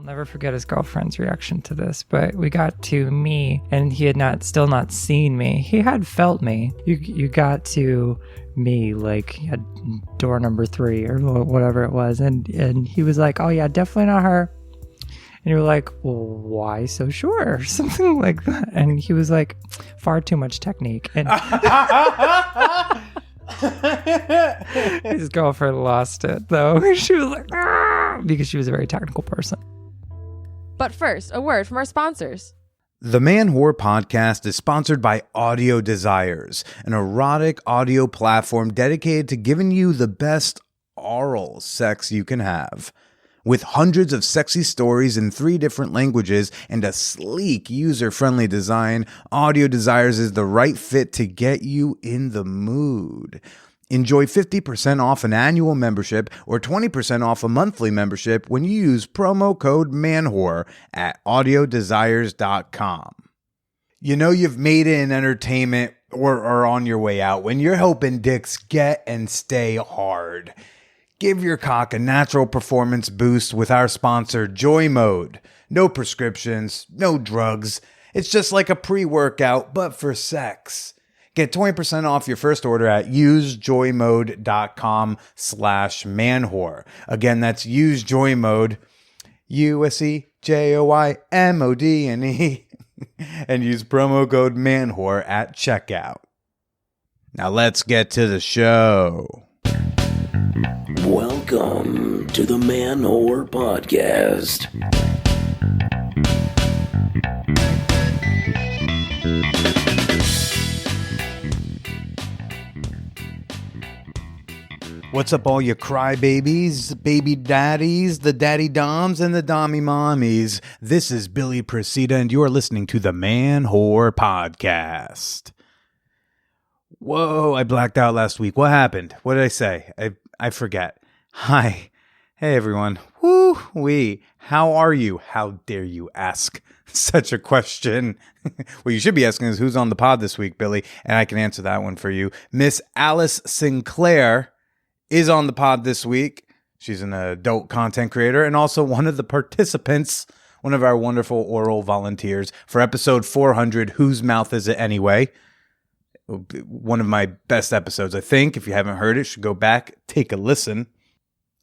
I'll never forget his girlfriend's reaction to this, but we got to me and he had still not seen me. He had felt me. You got to me like at door number 3 or whatever it was. And he was like, oh yeah, definitely not her. And you were like, well, why so sure? Or something like that. And he was like, far too much technique. And his girlfriend lost it, though. She was like, ah! Because she was a very technical person. But first, a word from our sponsors. The Man Whore Podcast is sponsored by Audio Desires, an erotic audio platform dedicated to giving you the best oral sex you can have. With hundreds of sexy stories in 3 different languages and a sleek, user-friendly design, Audio Desires is the right fit to get you in the mood. Enjoy 50% off an annual membership or 20% off a monthly membership when you use promo code MANWHORE at audiodesires.com. You know you've made it in entertainment or are on your way out when you're helping dicks get and stay hard. Give your cock a natural performance boost with our sponsor, Joy Mode. No prescriptions, no drugs. It's just like a pre-workout, but for sex. Get 20% off your first order at usejoymode.com/manwhore. Again, that's usejoymode, USEJOYMODE, and use promo code manwhore at checkout. Now let's get to the show. Welcome to the Man Whore Podcast. What's up, all you crybabies, baby daddies, the daddy doms, and the dommy mommies? This is Billy Presida, and you are listening to the Man Whore Podcast. Whoa, I blacked out last week. What happened? What did I say? I forget. Hi. Hey, everyone. Woo-wee. How are you? How dare you ask such a question? What you should be asking is who's on the pod this week, Billy, and I can answer that one for you. Miss Alice Sinclair is on the pod this week. She's an adult content creator and also one of the participants, one of our wonderful oral volunteers for episode 400, Whose Mouth Is It Anyway? One of my best episodes, I think. If you haven't heard it, you should go back, take a listen.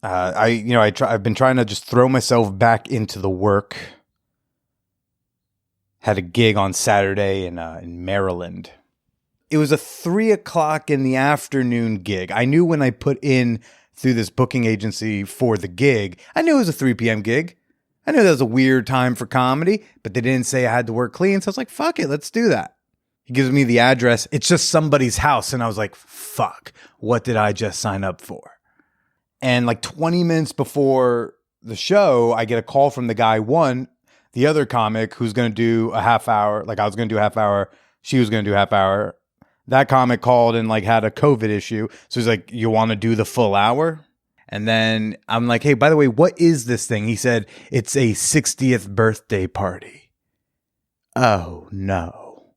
I've been trying to just throw myself back into the work. Had a gig on Saturday in Maryland. It was a 3:00 in the afternoon gig. I knew when I put in through this booking agency for the gig, I knew it was a 3 p.m. gig. I knew that was a weird time for comedy, but they didn't say I had to work clean. So I was like, fuck it, let's do that. He gives me the address. It's just somebody's house. And I was like, fuck, what did I just sign up for? And like 20 minutes before the show, I get a call from the guy, the other comic who's going to do a half hour. Like I was going to do a half hour. She was going to do a half hour. That comic called and like had a COVID issue. So he's like, you want to do the full hour? And then I'm like, hey, by the way, what is this thing? He said, it's a 60th birthday party. Oh, no.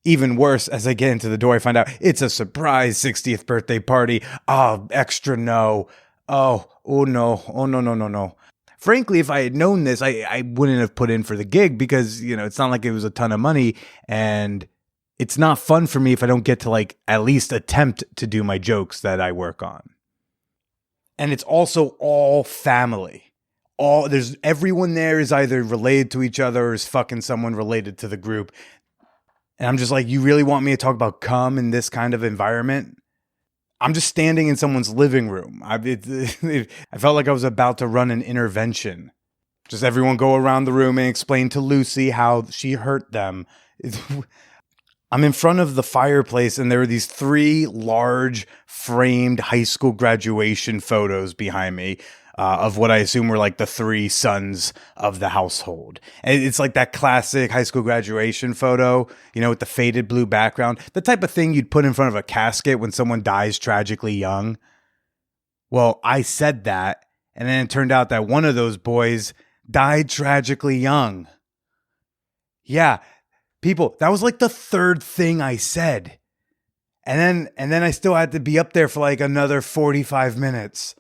Even worse, as I get into the door, I find out it's a surprise 60th birthday party. Oh, extra no. Oh no. Oh, no. Frankly, if I had known this, I wouldn't have put in for the gig because, it's not like it was a ton of money. And it's not fun for me if I don't get to like at least attempt to do my jokes that I work on. And it's also all family. Everyone there is either related to each other or is fucking someone related to the group. And I'm just like, you really want me to talk about cum in this kind of environment? I'm just standing in someone's living room. I felt like I was about to run an intervention. Just everyone go around the room and explain to Lucy how she hurt them. I'm in front of the fireplace and there are these 3 large framed high school graduation photos behind me of what I assume were like the 3 sons of the household. And it's like that classic high school graduation photo, with the faded blue background, the type of thing you'd put in front of a casket when someone dies tragically young. Well, I said that, and then it turned out that one of those boys died tragically young. Yeah. People, that was like the 3rd thing I said. And then I still had to be up there for like another 45 minutes.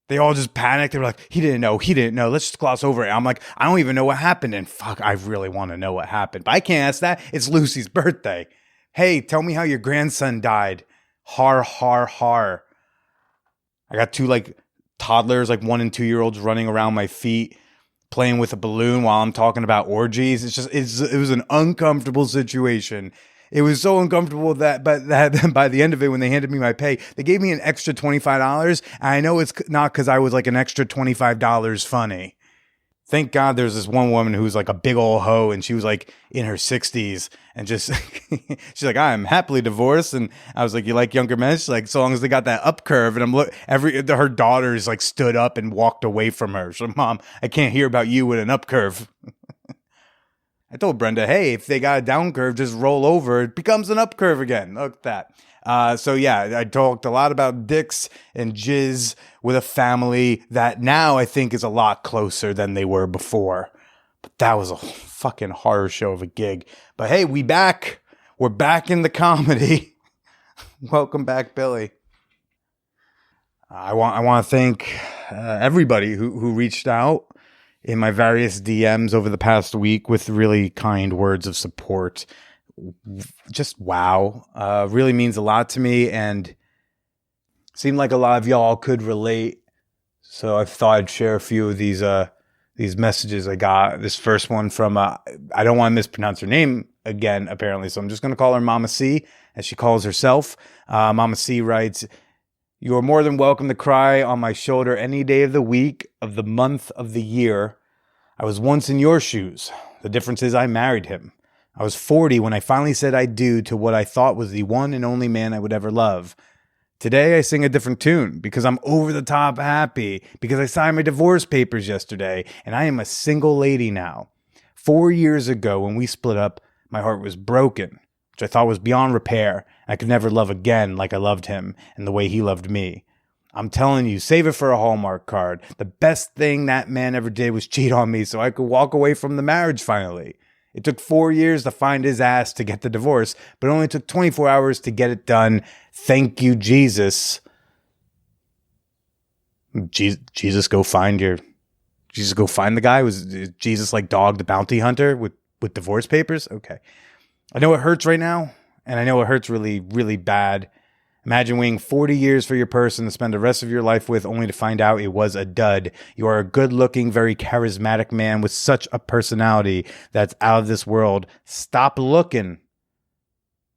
They all just panicked. They were like, he didn't know. Let's just gloss over it. I'm like, I don't even know what happened. And fuck, I really want to know what happened. But I can't ask that. It's Lucy's birthday. Hey, tell me how your grandson died. Har, har, har. I got two like toddlers, like 1 and 2 year olds running around my feet, playing with a balloon while I'm talking about orgies. It was an uncomfortable situation. It was so uncomfortable that by the end of it, when they handed me my pay, they gave me an extra $25. And I know it's not because I was like an extra $25 funny. Thank God there's this one woman who's like a big old hoe, and she was like in her 60s and just, she's like, I'm happily divorced. And I was like, you like younger men? She's like, so long as they got that up curve. And her daughters like stood up and walked away from her. So, Mom, I can't hear about you with an up curve. I told Brenda, hey, if they got a down curve, just roll over. It becomes an up curve again. Look at that. So yeah, I talked a lot about dicks and jizz with a family that now I think is a lot closer than they were before. But that was a fucking horror show of a gig. But hey, we're back in the comedy. Welcome back, Billy. I want to thank everybody who reached out in my various DMs over the past week with really kind words of support. Just wow. Really means a lot to me, and seemed like a lot of y'all could relate. So I thought I'd share a few of these messages I got. This first one from, I don't want to mispronounce her name again, apparently, so I'm just going to call her Mama C, as she calls herself. Mama C writes, you are more than welcome to cry on my shoulder any day of the week, of the month, of the year. I was once in your shoes. The difference is I married him. I was 40 when I finally said I do to what I thought was the one and only man I would ever love. Today I sing a different tune because I'm over the top happy because I signed my divorce papers yesterday and I am a single lady now. 4 years ago when we split up, my heart was broken, which I thought was beyond repair. I could never love again like I loved him and the way he loved me. I'm telling you, save it for a Hallmark card. The best thing that man ever did was cheat on me so I could walk away from the marriage finally. It took 4 years to find his ass to get the divorce, but it only took 24 hours to get it done. Thank you, Jesus. Jesus, go find the guy? Was Jesus like Dog the Bounty Hunter with divorce papers? Okay. I know it hurts right now, and I know it hurts really, really bad. Imagine waiting 40 years for your person to spend the rest of your life with only to find out it was a dud. You are a good-looking, very charismatic man with such a personality that's out of this world. Stop looking.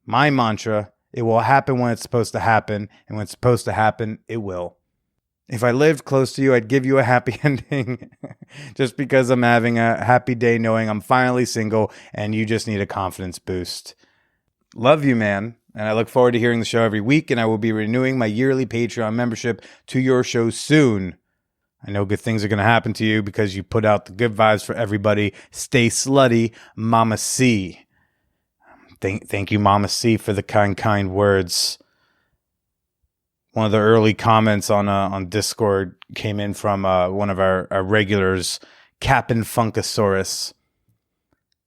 My mantra, it will happen when it's supposed to happen, and when it's supposed to happen, it will. If I lived close to you, I'd give you a happy ending just because I'm having a happy day knowing I'm finally single and you just need a confidence boost. Love you, man. And I look forward to hearing the show every week, and I will be renewing my yearly Patreon membership to your show soon. I know good things are going to happen to you because you put out the good vibes for everybody. Stay slutty, Mama C. Thank you, Mama C, for the kind words. One of the early comments on Discord came in from one of our regulars, Cap'n Funkasaurus.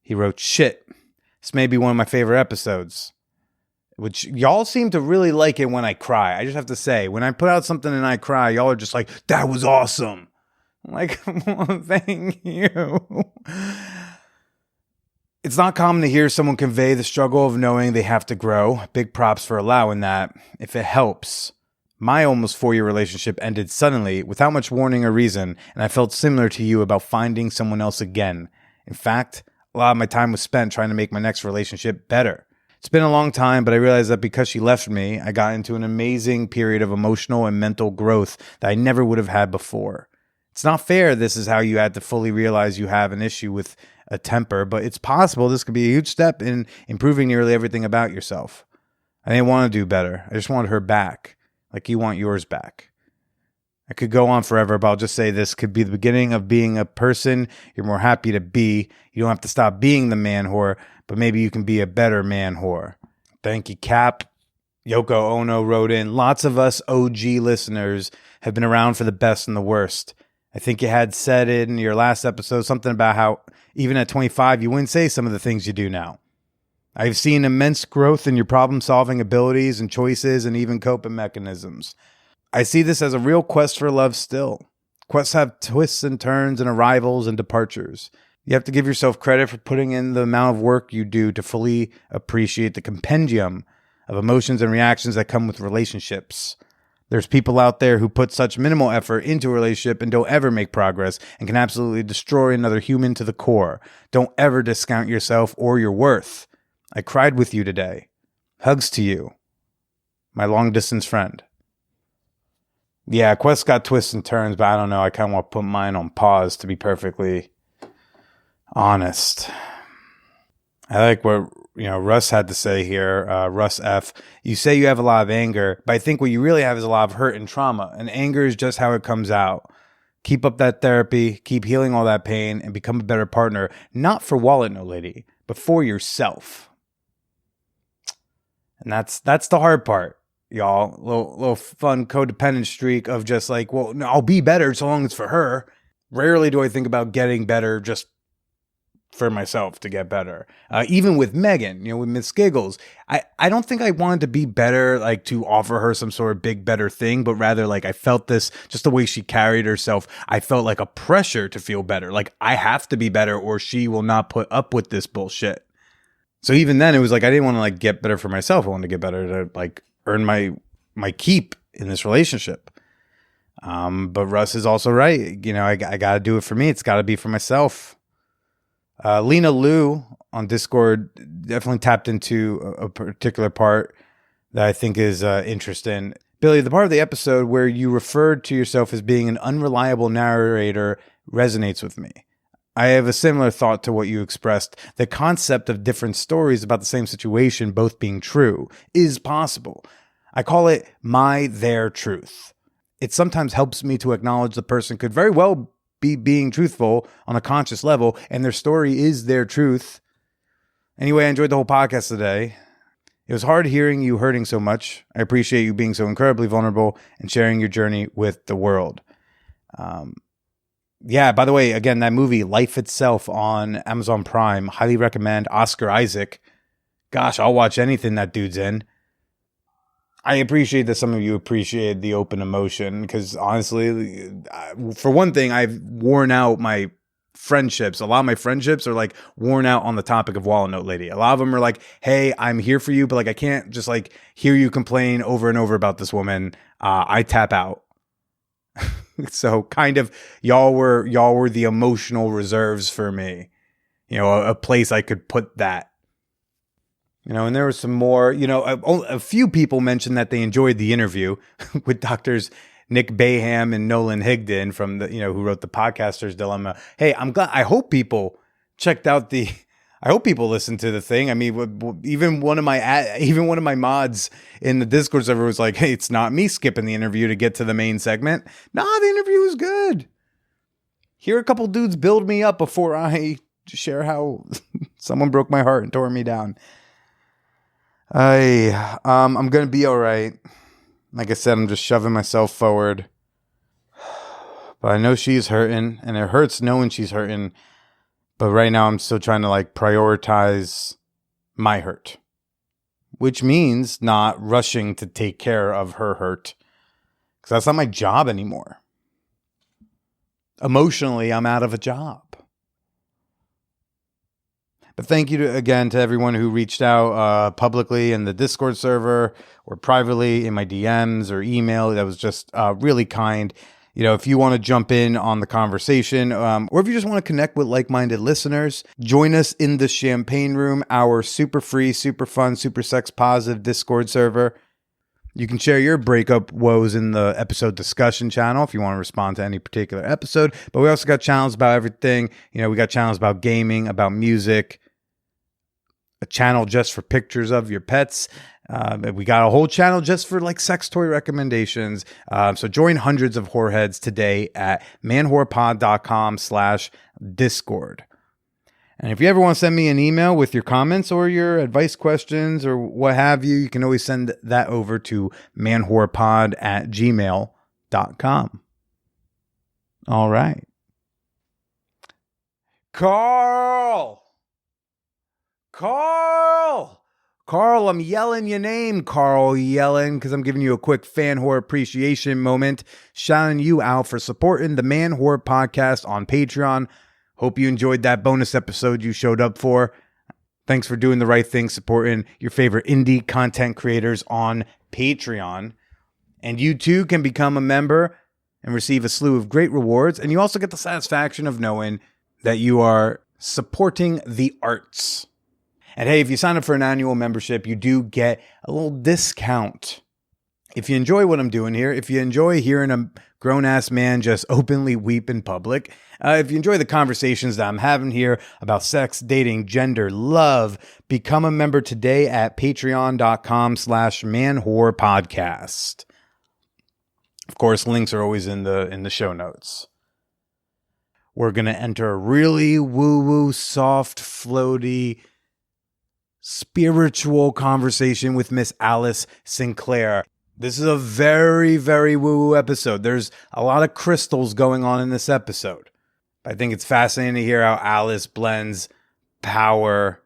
He wrote, shit, this may be one of my favorite episodes. Which y'all seem to really like it when I cry. I just have to say, when I put out something and I cry, y'all are just like, that was awesome. I'm like, well, thank you. It's not common to hear someone convey the struggle of knowing they have to grow. Big props for allowing that, if it helps. My almost 4-year relationship ended suddenly, without much warning or reason, and I felt similar to you about finding someone else again. In fact, a lot of my time was spent trying to make my next relationship better. It's been a long time, but I realized that because she left me, I got into an amazing period of emotional and mental growth that I never would have had before. It's not fair this is how you had to fully realize you have an issue with a temper, but it's possible this could be a huge step in improving nearly everything about yourself. I didn't want to do better. I just wanted her back, like you want yours back. I could go on forever, but I'll just say this could be the beginning of being a person you're more happy to be. You don't have to stop being the man whore, but maybe you can be a better man whore. Thank you, Cap. Yoko Ono wrote in, lots of us OG listeners have been around for the best and the worst. I think you had said in your last episode something about how even at 25, you wouldn't say some of the things you do now. I've seen immense growth in your problem-solving abilities and choices and even coping mechanisms. I see this as a real quest for love still. Quests have twists and turns and arrivals and departures. You have to give yourself credit for putting in the amount of work you do to fully appreciate the compendium of emotions and reactions that come with relationships. There's people out there who put such minimal effort into a relationship and don't ever make progress and can absolutely destroy another human to the core. Don't ever discount yourself or your worth. I cried with you today. Hugs to you, my long distance friend. Yeah, Quest got twists and turns, but I don't know. I kind of want to put mine on pause, to be perfectly honest. I like what Russ had to say here. Russ F. You say you have a lot of anger, but I think what you really have is a lot of hurt and trauma. And anger is just how it comes out. Keep up that therapy, keep healing all that pain, and become a better partner. Not for Wallet No Lady, but for yourself. And that's the hard part, y'all. Little fun codependent streak of just like, well, no, I'll be better so long as it's for her. Rarely do I think about getting better just for myself to get better. Even with Megan, with Miss Giggles, I don't think I wanted to be better, like to offer her some sort of big, better thing, but rather like I felt this, just the way she carried herself, I felt like a pressure to feel better. Like I have to be better or she will not put up with this bullshit. So even then it was like, I didn't want to like get better for myself. I wanted to get better to like earn my keep in this relationship. But Russ is also right. I got to do it for me. It's got to be for myself. Lena Lou on Discord definitely tapped into a particular part that I think is interesting. Billy, the part of the episode where you referred to yourself as being an unreliable narrator resonates with me. I have a similar thought to what you expressed. The concept of different stories about the same situation both being true is possible. I call it their truth. It sometimes helps me to acknowledge the person could very well be being truthful on a conscious level, and their story is their truth. Anyway, I enjoyed the whole podcast today. It was hard hearing you hurting so much. I appreciate you being so incredibly vulnerable and sharing your journey with the world. Yeah, by the way, again, that movie, Life Itself on Amazon Prime, highly recommend. Oscar Isaac. Gosh, I'll watch anything that dude's in. I appreciate that some of you appreciated the open emotion because honestly, for one thing, I've worn out my friendships. A lot of my friendships are like worn out on the topic of Wallet Note Lady. A lot of them are like, hey, I'm here for you, but like I can't just like hear you complain over and over about this woman. I tap out. So kind of y'all were the emotional reserves for me. A place I could put that. And there was some more, a few people mentioned that they enjoyed the interview with doctors Nick Bayham and Nolan Higdon from who wrote The Podcaster's Dilemma. Hey, I'm glad. I hope people checked out I hope people listened to the thing. I mean, even one of my mods in the Discord server was like, hey, it's not me skipping the interview to get to the main segment. Nah, the interview was good. Hear a couple dudes build me up before I share how someone broke my heart and tore me down. I'm gonna be all right. Like I said, I'm just shoving myself forward. But I know she's hurting, and it hurts knowing she's hurting. But right now, I'm still trying to like prioritize my hurt, which means not rushing to take care of her hurt, because that's not my job anymore. Emotionally, I'm out of a job. But thank you again to everyone who reached out publicly in the Discord server or privately in my DMs or email. That was just really kind. If you want to jump in on the conversation or if you just want to connect with like-minded listeners, join us in the Champagne Room, our super free, super fun, super sex positive Discord server. You can share your breakup woes in the episode discussion channel if you want to respond to any particular episode. But we also got channels about everything. We got channels about gaming, about music, a channel just for pictures of your pets. We got a whole channel just for like sex toy recommendations. So join hundreds of whoreheads today at manwhorepod.com/Discord. And if you ever want to send me an email with your comments or your advice questions or what have you, you can always send that over to manwhorepod@gmail.com. All right. Carl! Carl, I'm yelling your name, Carl yelling, because I'm giving you a quick fan whore appreciation moment, shouting you out for supporting the Man Whore Podcast on Patreon. Hope you enjoyed that bonus episode you showed up for. Thanks for doing the right thing, supporting your favorite indie content creators on Patreon. And you too can become a member and receive a slew of great rewards. And you also get the satisfaction of knowing that you are supporting the arts. And hey, if you sign up for an annual membership, you do get a little discount. If you enjoy what I'm doing here, if you enjoy hearing a grown-ass man just openly weep in public, if you enjoy the conversations that I'm having here about sex, dating, gender, love, become a member today at patreon.com/manwhorepodcast. Of course, links are always in the show notes. We're going to enter a really woo-woo, soft, floaty, spiritual conversation with Miss Alice Sinclair. This is a very, very woo-woo episode. There's a lot of crystals going on in this episode. I think it's fascinating to hear how Alice blends power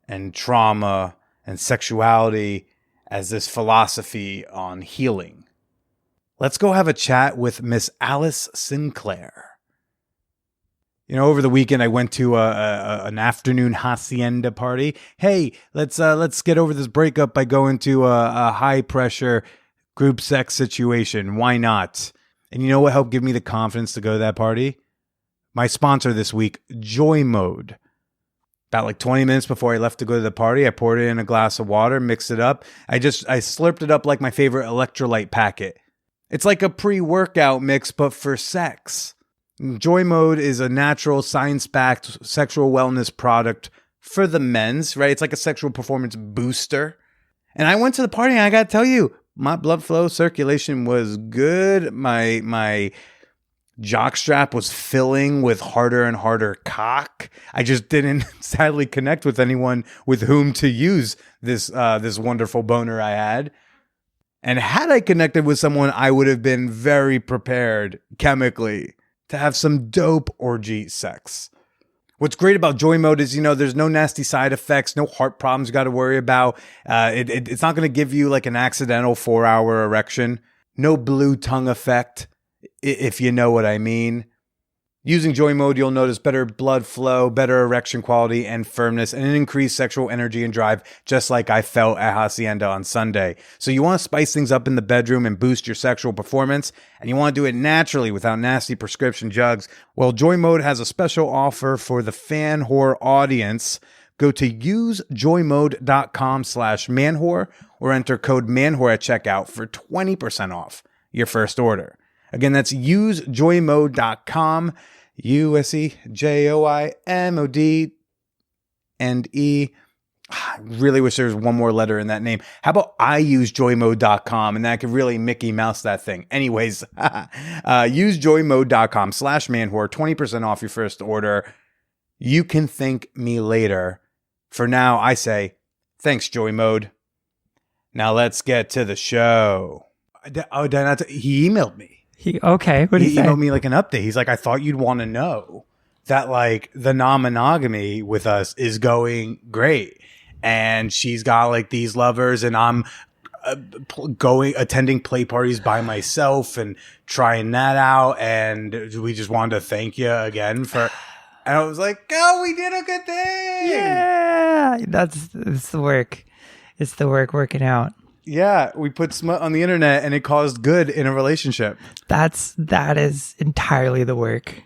and trauma and sexuality as this philosophy on healing. Let's go have a chat with Miss Alice Sinclair. You know, over the weekend I went to an afternoon hacienda party. Hey, let's get over this breakup by going to a high pressure group sex situation. Why not? And you know what helped give me the confidence to go to that party? My sponsor this week, Joy Mode. About like 20 minutes before I left to go to the party, I poured it in a glass of water, mixed it up. I slurped it up like my favorite electrolyte packet. It's like a pre-workout mix, but for sex. Joy Mode is a natural, science-backed sexual wellness product for the men's, right? It's like a sexual performance booster. And I went to the party and I got to tell you, my blood flow circulation was good. My jockstrap was filling with harder and harder cock. I just didn't sadly connect with anyone with whom to use this wonderful boner I had. And had I connected with someone, I would have been very prepared chemically to have some dope orgy sex. What's great about Joy Mode is, there's no nasty side effects, no heart problems you got to worry about. It's not going to give you like an accidental 4-hour erection. No blue tongue effect, if you know what I mean. Using Joy Mode, you'll notice better blood flow, better erection quality and firmness, and an increased sexual energy and drive, just like I felt at Hacienda on Sunday. So you want to spice things up in the bedroom and boost your sexual performance, and you want to do it naturally without nasty prescription jugs. Well, Joy Mode has a special offer for the fan whore audience. Go to usejoymode.com/manwhore or enter code manwhore at checkout for 20% off your first order. Again, that's usejoymode.com, USEJOYMOD and E. I really wish there was one more letter in that name. How about iusejoymode.com, and that could really Mickey Mouse that thing. Anyways, usejoymode.com/manwhore, 20% off your first order. You can thank me later. For now, I say, thanks, Joy Mode. Now let's get to the show. He emailed me. What did he say? Emailed me like an update. He's like, I thought you'd want to know that like the non-monogamy with us is going great. And she's got like these lovers and I'm attending play parties by myself and trying that out. And we just wanted to thank you again for, and I was like, oh, we did a good thing. Yeah. It's the work. It's the work working out. Yeah, we put smut on the internet and it caused good in a relationship. That is entirely the work.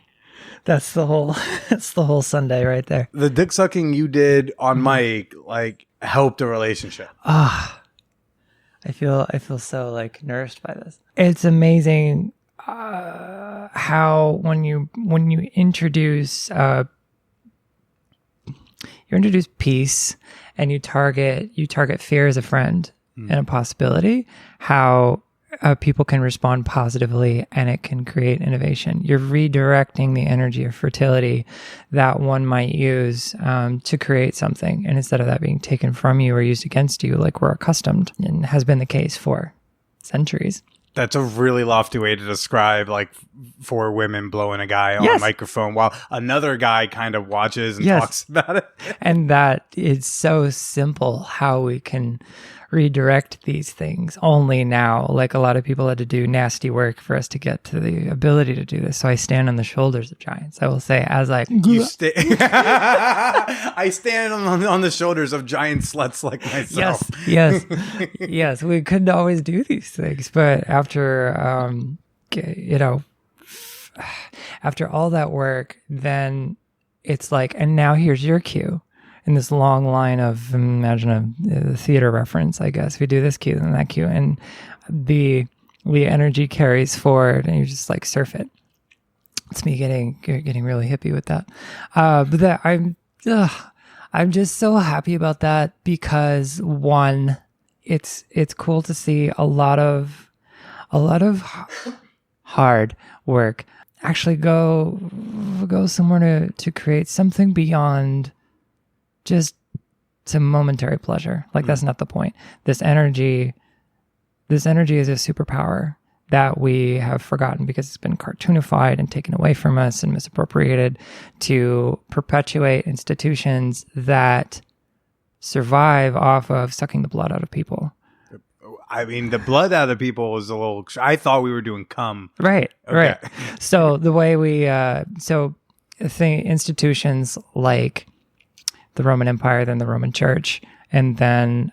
That's the whole Sunday right there. The dick sucking you did on mic like helped a relationship. I feel so like nourished by this. It's amazing how when you introduce peace and you target fear as a friend and a possibility, how people can respond positively and it can create innovation. You're redirecting the energy of fertility that one might use to create something. And instead of that being taken from you or used against you, like we're accustomed and has been the case for centuries. That's a really lofty way to describe like four women blowing a guy on a microphone while another guy kind of watches and talks about it. And that is so simple how we can redirect these things only now. Like a lot of people had to do nasty work for us to get to the ability to do this. So I stand on the shoulders of giants. I will say as I... I stand on the shoulders of giant sluts like myself. Yes. We couldn't always do these things. But after, after all that work, then it's like, and now here's your cue. In this long line of, imagine a theater reference, I guess. We do this cue and that cue, and the energy carries forward, and you just like surf it. It's me getting really hippie with that. But that I'm just so happy about that because one, it's cool to see a lot of hard work actually go somewhere to create something beyond just some momentary pleasure. Like that's not the point. This energy is a superpower that we have forgotten because it's been cartoonified and taken away from us and misappropriated to perpetuate institutions that survive off of sucking the blood out of people. I mean, the blood out of people was a little... I thought we were doing cum. Right. So the way we... institutions like the Roman Empire, then the Roman Church, and then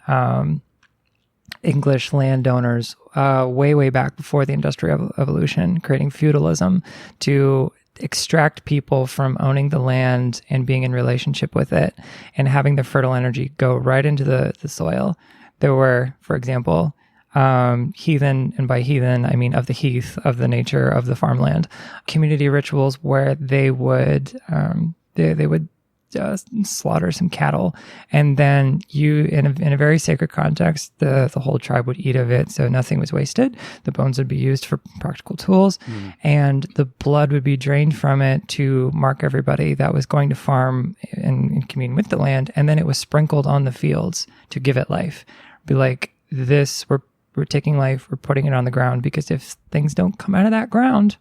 English landowners way back before the Industrial Revolution, creating feudalism to extract people from owning the land and being in relationship with it and having the fertile energy go right into the soil. There were, for example, heathen, and by heathen, I mean of the heath, of the nature of the farmland, community rituals where they would slaughter some cattle, and then you in a very sacred context, the whole tribe would eat of it, so nothing was wasted. The bones would be used for practical tools, and the blood would be drained from it to mark everybody that was going to farm and commune with the land, and then it was sprinkled on the fields to give it life. Be like, this, we're taking life, we're putting it on the ground, because if things don't come out of that ground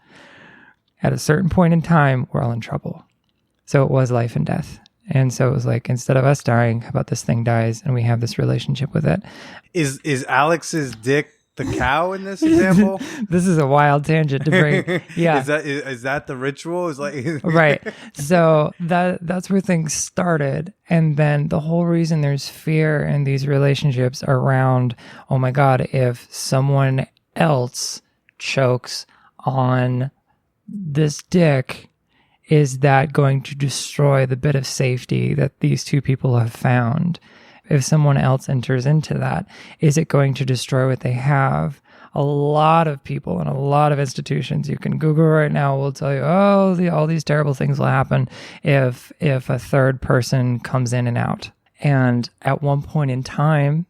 at a certain point in time, we're all in trouble. So it was life and death. And so it was like, instead of us dying, how about this thing dies and we have this relationship with it? Is Alex's dick the cow in this example? This is a wild tangent to bring. Yeah. Is that the ritual? Is like right. So that's where things started. And then the whole reason there's fear in these relationships around, oh my God, if someone else chokes on this dick, is that going to destroy the bit of safety that these two people have found? If someone else enters into that, is it going to destroy what they have? A lot of people and a lot of institutions, you can Google right now, will tell you, all these terrible things will happen if a third person comes in and out. And at one point in time,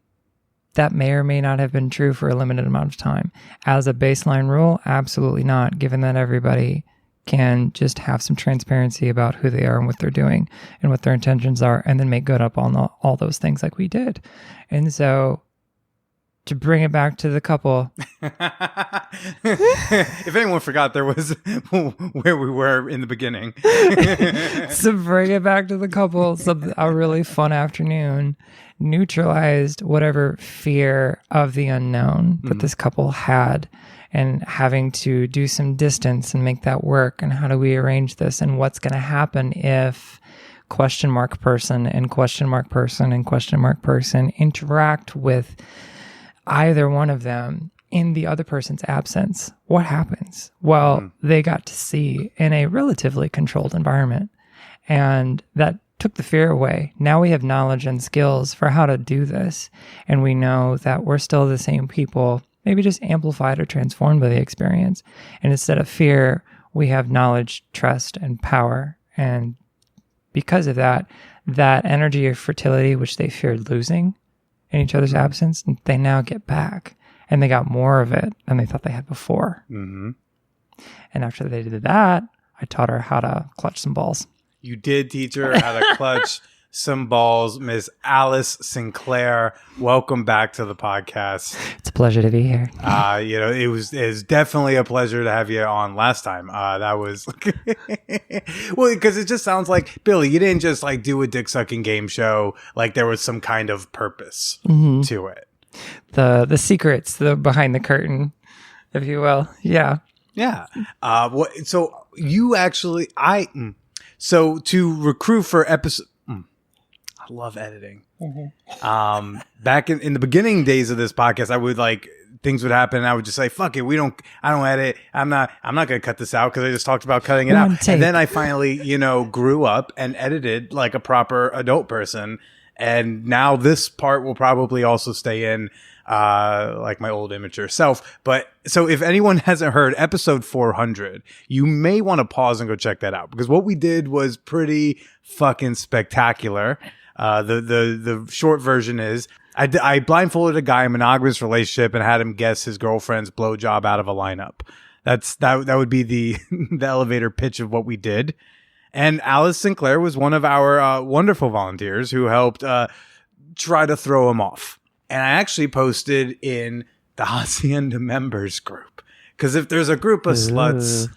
that may or may not have been true for a limited amount of time. As a baseline rule, absolutely not, given that everybody can just have some transparency about who they are and what they're doing and what their intentions are, and then make good up on all those things like we did. And so to bring it back to the couple. If anyone forgot, there was where we were in the beginning. So bring it back to the couple. A really fun afternoon neutralized whatever fear of the unknown that this couple had, and having to do some distance and make that work. And how do we arrange this? And what's going to happen if question mark person and question mark person and question mark person interact with either one of them in the other person's absence? What happens? Well, they got to see in a relatively controlled environment, and that took the fear away. Now we have knowledge and skills for how to do this, and we know that we're still the same people, maybe just amplified or transformed by the experience. And instead of fear, we have knowledge, trust, and power. And because of that energy of fertility, which they feared losing in each other's absence, they now get back. And they got more of it than they thought they had before. Mm-hmm. And after they did that, I taught her how to clutch some balls. You did teach her how to clutch some balls, Miss Alice Sinclair. Welcome back to the podcast. It's a pleasure to be here. It was definitely a pleasure to have you on last time. That was well, because it just sounds like, Billy, you didn't just like do a dick sucking game show. Like there was some kind of purpose to it. The secrets, the behind the curtain, if you will. Yeah. Yeah. So you actually, so to recruit for episode, I love editing. Back in the beginning days of this podcast, I would things would happen and I would just say, fuck it. I don't edit. I'm not going to cut this out because I just talked about cutting it out. And then I finally, grew up and edited like a proper adult person. And now this part will probably also stay in, like my old immature self. But so if anyone hasn't heard episode 400, you may want to pause and go check that out because what we did was pretty fucking spectacular. The short version is I blindfolded a guy in a monogamous relationship and had him guess his girlfriend's blowjob out of a lineup. That would be the the elevator pitch of what we did. And Alice Sinclair was one of our wonderful volunteers who helped try to throw him off. And I actually posted in the Hacienda members group because if there's a group of sluts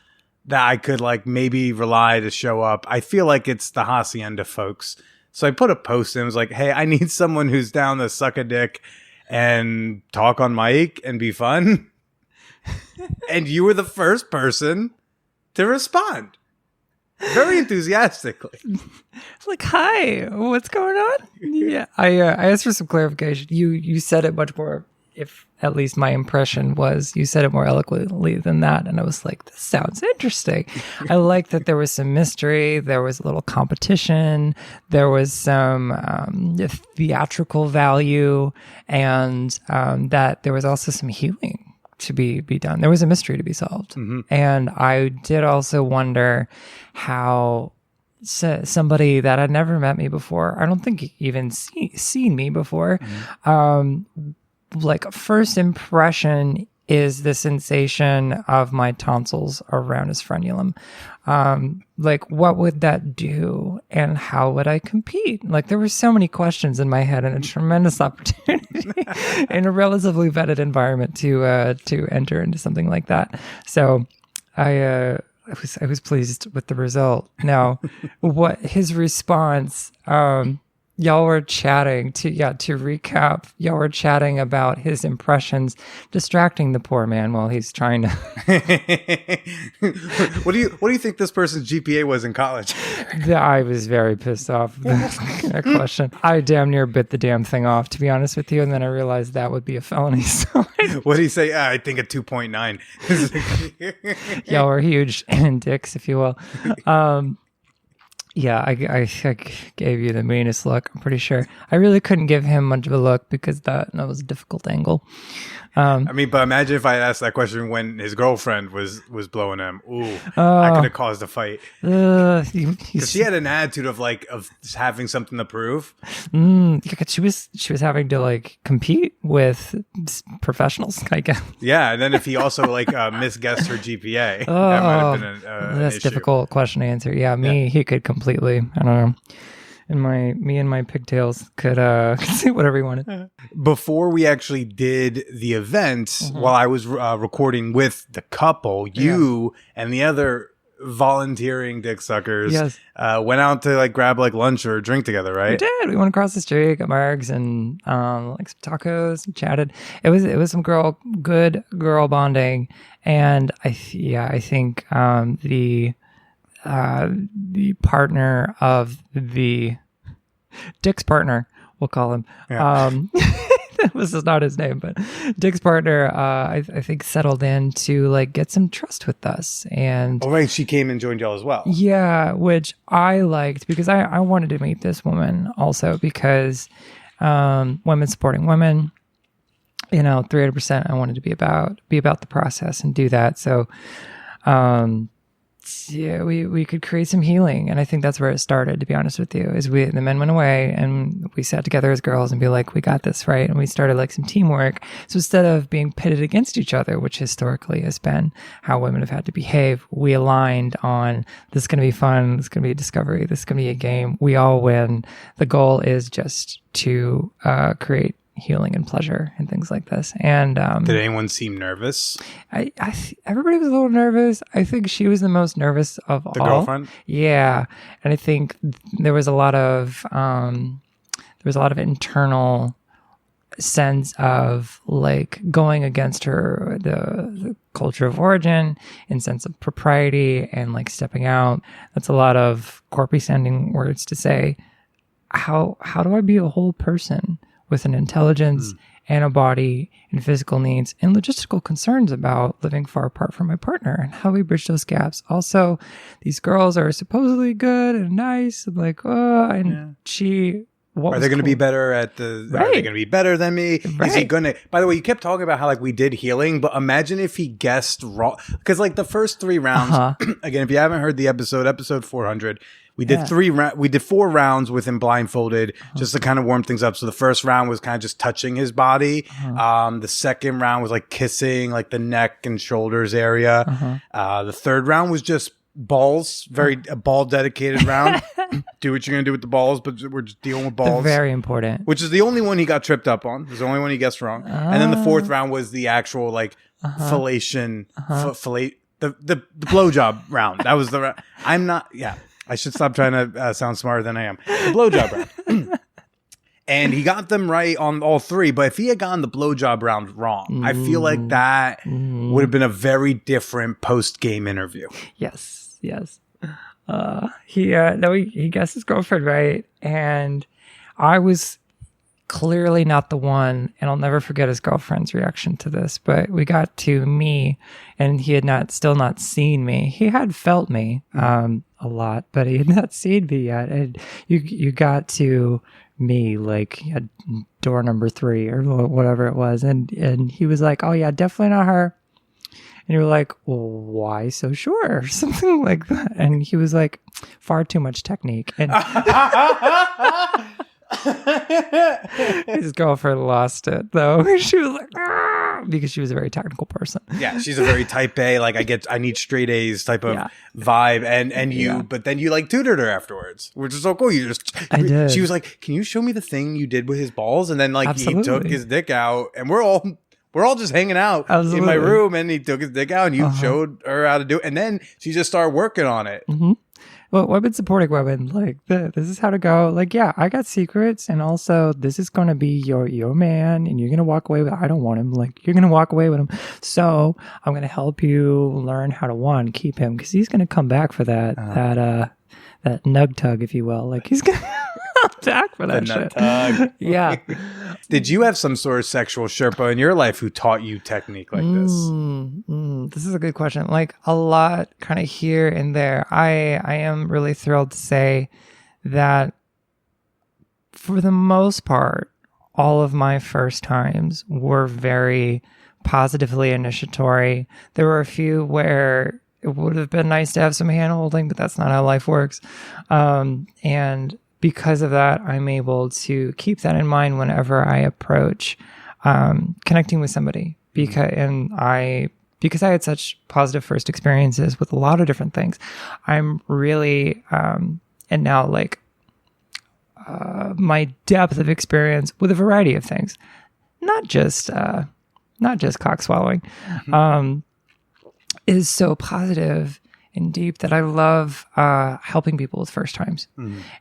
that I could maybe rely to show up, I feel like it's the Hacienda folks. So I put a post in. It was like, hey, I need someone who's down to suck a dick and talk on mic and be fun. And you were the first person to respond. Very enthusiastically. It's like, hi, what's going on? Yeah. I asked for some clarification. You said it much more, if at least my impression was, you said it more eloquently than that. And I was like, this sounds interesting. I like that there was some mystery. There was a little competition. There was some theatrical value and that there was also some healing to be done. There was a mystery to be solved. And I did also wonder how somebody that had never met me before, I don't think even seen me before, first impression is the sensation of my tonsils around his frenulum. What would that do and how would I compete? There were so many questions in my head and a tremendous opportunity in a relatively vetted environment to enter into something like that. So I was pleased with the result. Now, what his response, y'all were chatting to recap, y'all were chatting about his impressions, distracting the poor man while he's trying to. What do you think this person's GPA was in college? I was very pissed off with that question. I damn near bit the damn thing off, to be honest with you, and then I realized that would be a felony. So what did he say? I think a 2.9. Y'all were huge dicks, if you will. Yeah, I gave you the meanest look, I'm pretty sure. I really couldn't give him much of a look because that was a difficult angle. But imagine if I asked that question when his girlfriend was blowing him. Ooh, I could have caused a fight. Because she had an attitude of having something to prove. She was having to compete with professionals, I guess. Yeah, and then if he also misguessed her GPA, that might have been that's a difficult question to answer. Yeah, he could completely. I don't know. And me and my pigtails could say whatever he wanted. Before we actually did the event, while I was recording with the couple, you and the other volunteering dick suckers went out to grab lunch or drink together, right? We did. We went across the street, got margs and some tacos, and chatted. It was some good girl bonding, and I think the partner of the Dick's partner, we'll call him. This is not his name, but Dick's partner, I think settled in to get some trust with us. And right, she came and joined y'all as well. Yeah, which I liked because I wanted to meet this woman also because women supporting women. 300%. I wanted to be about the process and do that. So, yeah, we could create some healing. And I think that's where it started, to be honest with you, is the men went away and we sat together as girls and be like, we got this, right? And we started like some teamwork. So instead of being pitted against each other, which historically has been how women have had to behave, we aligned on this is going to be fun. This is going to be a discovery. This is going to be a game. We all win. The goal is just to create healing and pleasure and things like this. And did anyone seem nervous? Everybody was a little nervous. I think she was the most nervous of all. The girlfriend? Yeah. And I think there was a lot of internal sense of like going against her the culture of origin and sense of propriety and like stepping out. That's a lot of corpy sounding words to say. How do I be a whole person with an intelligence and a body and physical needs and logistical concerns about living far apart from my partner, and how we bridge those gaps? Also, these girls are supposedly good and nice and like, she... Are they going to be better at the? Right. Are they going to be better than me? Right. Is he going to? By the way, you kept talking about how like we did healing, but imagine if he guessed wrong. Because like the first 3 rounds, again, if you haven't heard the episode 400, we did 4 rounds with him blindfolded just to kind of warm things up. So the first round was kind of just touching his body. The second round was like kissing like the neck and shoulders area. The third round was just balls, a ball dedicated round. Do what you're gonna do with the balls, but we're just dealing with balls. They're very important. Which is the only one he got tripped up on. It was the only one he guessed wrong. And then the fourth round was the actual like fellation, the blowjob round. That was the round. I should stop trying to sound smarter than I am. The blowjob round. And he got them right on all 3. But if he had gotten the blowjob round wrong, I feel like that would have been a very different post-game interview. Yes. He guessed his girlfriend right. And I was clearly not the one. And I'll never forget his girlfriend's reaction to this. But we got to me and he had still not seen me. He had felt me a lot, but he had not seen me yet. And you got to me like at door number 3 or whatever it was, and he was like, oh yeah, definitely not her. And you were like, well, why so sure, or something like that. And he was like, far too much technique. And his girlfriend lost it though. She was like, because she was a very technical person. Yeah, she's a very type A, like I need straight A's type of vibe. And you, but then you like tutored her afterwards, which is so cool. I did. She was like, can you show me the thing you did with his balls? And then like he took his dick out, and we're all just hanging out in my room, and he took his dick out, and you showed her how to do it, and then she just started working on it. Well, women supporting women, like this is how to go. Like, yeah, I got secrets, and also this is going to be your man, and you're going to walk away with. I don't want him. Like, you're going to walk away with him. So I'm going to help you learn how to keep him, because he's going to come back for that nug tug, if you will. Like, he's going to come back for that shit. Tug. Yeah. Did you have some sort of sexual Sherpa in your life who taught you technique like this? This is a good question. Like a lot kind of here and there. I am really thrilled to say that for the most part, all of my first times were very positively initiatory. There were a few where it would have been nice to have some hand holding, but that's not how life works. And because of that, I'm able to keep that in mind whenever I approach connecting with somebody. Because I had such positive first experiences with a lot of different things, I'm really and now like my depth of experience with a variety of things, not just cock swallowing, is so positive and deep that I love helping people with first times.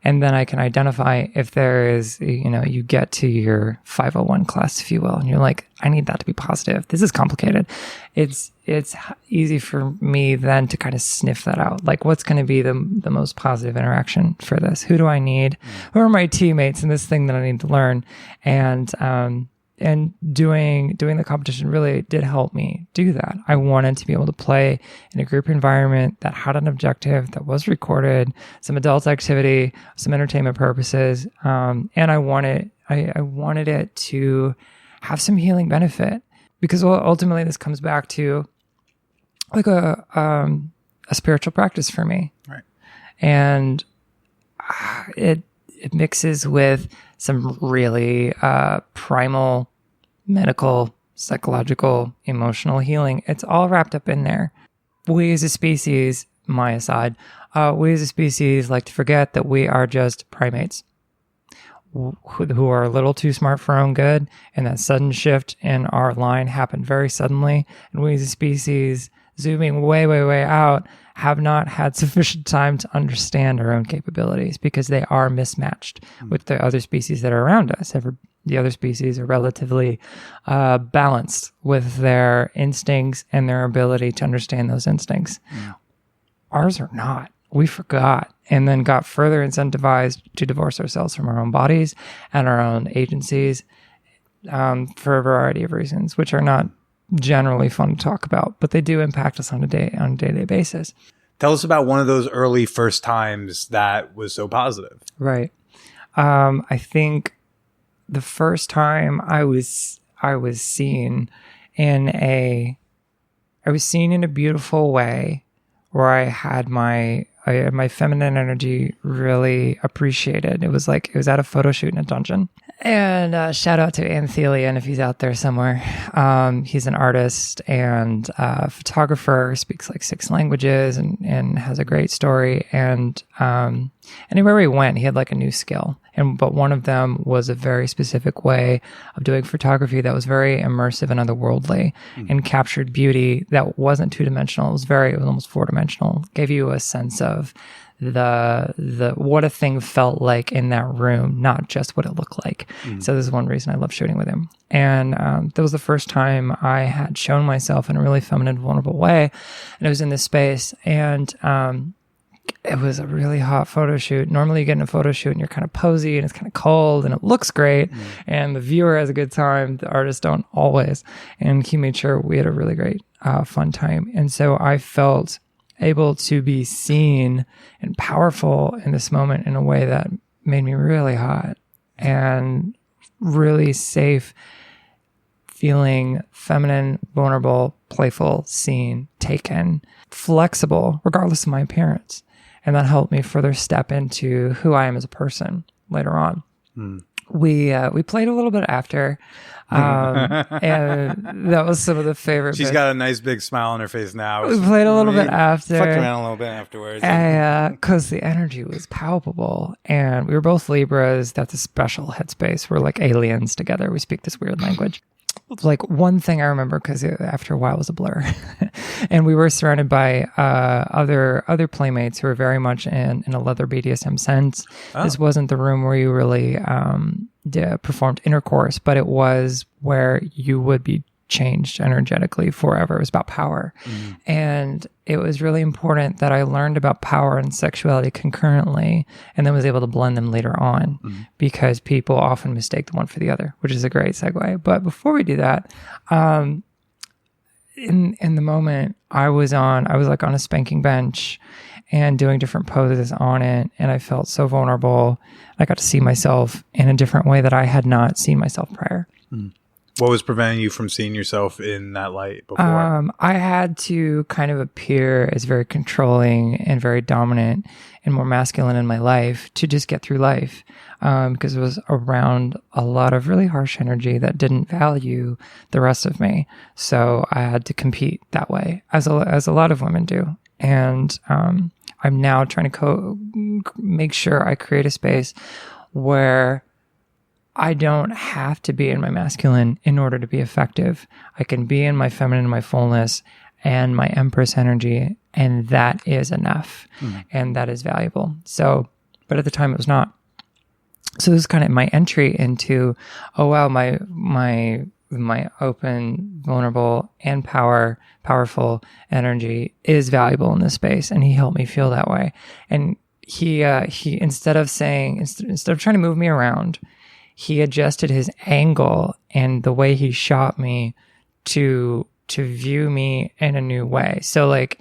And then I can identify if there is, you get to your 501 class, if you will, and you're like, I need that to be positive. This is complicated. It's easy for me then to kind of sniff that out. Like, what's going to be the most positive interaction for this? Who do I need? Who are my teammates in this thing that I need to learn? And doing the competition really did help me do that. I wanted to be able to play in a group environment that had an objective, that was recorded, some adult activity, some entertainment purposes, and I wanted it to have some healing benefit, because ultimately this comes back to like a a spiritual practice for me. Right. And it mixes with some really primal medical, psychological, emotional healing. It's all wrapped up in there. We as a species, my aside, we as a species like to forget that we are just primates who are a little too smart for our own good, and that sudden shift in our line happened very suddenly, and we as a species, zooming way, way, way out, have not had sufficient time to understand our own capabilities because they are mismatched with the other species that are around us. The other species are relatively balanced with their instincts and their ability to understand those instincts. Ours are not. We forgot and then got further incentivized to divorce ourselves from our own bodies and our own agencies for a variety of reasons, which are not generally fun to talk about, but they do impact us on a day-to-day basis. Tell us about one of those early first times that was so positive. Right. I think the first time I was seen in a beautiful way where I had my feminine energy really appreciated. It was at a photo shoot in a dungeon. And shout out to Anthelian if he's out there somewhere. He's an artist and photographer, speaks like 6 languages and has a great story. And anywhere he went, he had like a new skill. But one of them was a very specific way of doing photography that was very immersive and otherworldly and captured beauty that wasn't 2-dimensional. It was almost 4-dimensional. Gave you a sense of the what a thing felt like in that room, not just what it looked like. So this is one reason I love shooting with him. And that was the first time I had shown myself in a really feminine, vulnerable way. And it was in this space. And it was a really hot photo shoot. Normally you get in a photo shoot and you're kind of posy and it's kind of cold and it looks great and the viewer has a good time. The artists don't always. And he made sure we had a really great, fun time. And so I felt able to be seen and powerful in this moment in a way that made me really hot and really safe, feeling feminine, vulnerable, playful, seen, taken, flexible, regardless of my appearance. And that helped me further step into who I am as a person later on. We played a little bit after, and that was some of the favorite. She's got a nice big smile on her face now. We played a little bit after. Fucked around a little bit afterwards. Because the energy was palpable, and we were both Libras. That's a special headspace. We're like aliens together. We speak this weird language. Like one thing I remember, because after a while it was a blur, and we were surrounded by other playmates who were very much in a leather BDSM sense. This wasn't the room where you really performed intercourse, but it was where you would be changed energetically forever. It was about power. And it was really important that I learned about power and sexuality concurrently and then was able to blend them later on because people often mistake the one for the other, which is a great segue. But before we do that, in the moment I was like on a spanking bench and doing different poses on it. And I felt so vulnerable. I got to see myself in a different way that I had not seen myself prior. What was preventing you from seeing yourself in that light before? I had to kind of appear as very controlling and very dominant and more masculine in my life to just get through life because it was around a lot of really harsh energy that didn't value the rest of me. So I had to compete that way, as a lot of women do. And I'm now trying to make sure I create a space where I don't have to be in my masculine in order to be effective. I can be in my feminine, my fullness, and my empress energy, and that is enough, and that is valuable. So, but at the time it was not. So this is kind of my entry into, oh wow, my open, vulnerable, and powerful energy is valuable in this space, and he helped me feel that way. And he instead of trying to move me around, he adjusted his angle and the way he shot me to view me in a new way. So like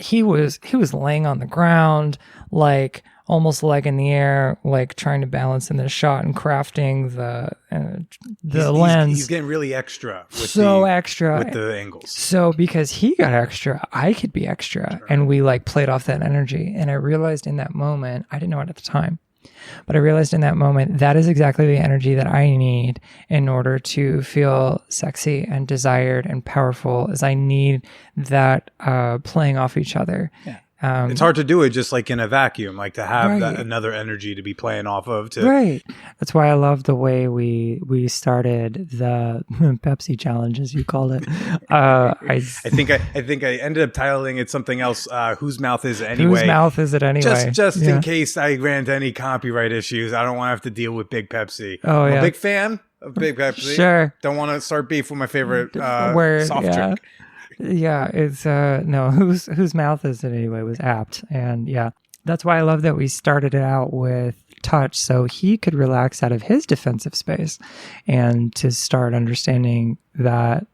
he was laying on the ground, like almost leg in the air, like trying to balance in the shot and crafting the lens. He's getting really extra. Extra with the angles. So because he got extra, I could be extra, and we like played off that energy. And I realized in that moment, I didn't know it at the time, but I realized in that moment that is exactly the energy that I need in order to feel sexy and desired and powerful. As I need that playing off each other. Yeah. It's hard to do it just like in a vacuum, like to have that another energy to be playing off of. Right. That's why I love the way we started the Pepsi challenge, as you called it. I think I ended up titling it something else. Whose mouth is it anyway? Whose mouth is it anyway? Just in case I ran into any copyright issues, I don't want to have to deal with Big Pepsi. Oh, I'm a big fan of Big Pepsi. Sure. Don't want to start beef with my favorite soft drink. Yeah, it's no, whose mouth is it anyway was apt. And yeah, that's why I love that we started it out with touch, so he could relax out of his defensive space and to start understanding that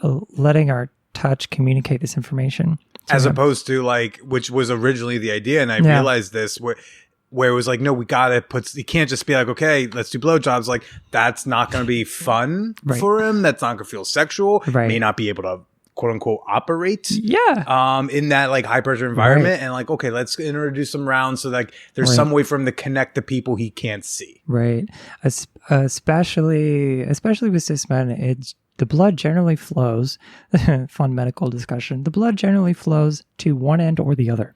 letting our touch communicate this information as opposed to like, which was originally the idea. And I realized this where it was like, no, we gotta you can't just be like, okay, let's do blowjobs. Like, that's not going to be fun for him. That's not going to feel sexual. May not be able to quote unquote operate in that like high pressure environment. And like, okay, let's introduce some rounds so like there's some way for him to connect the people he can't see. Especially with cis men, the blood generally flows fun medical discussion, the blood generally flows to one end or the other.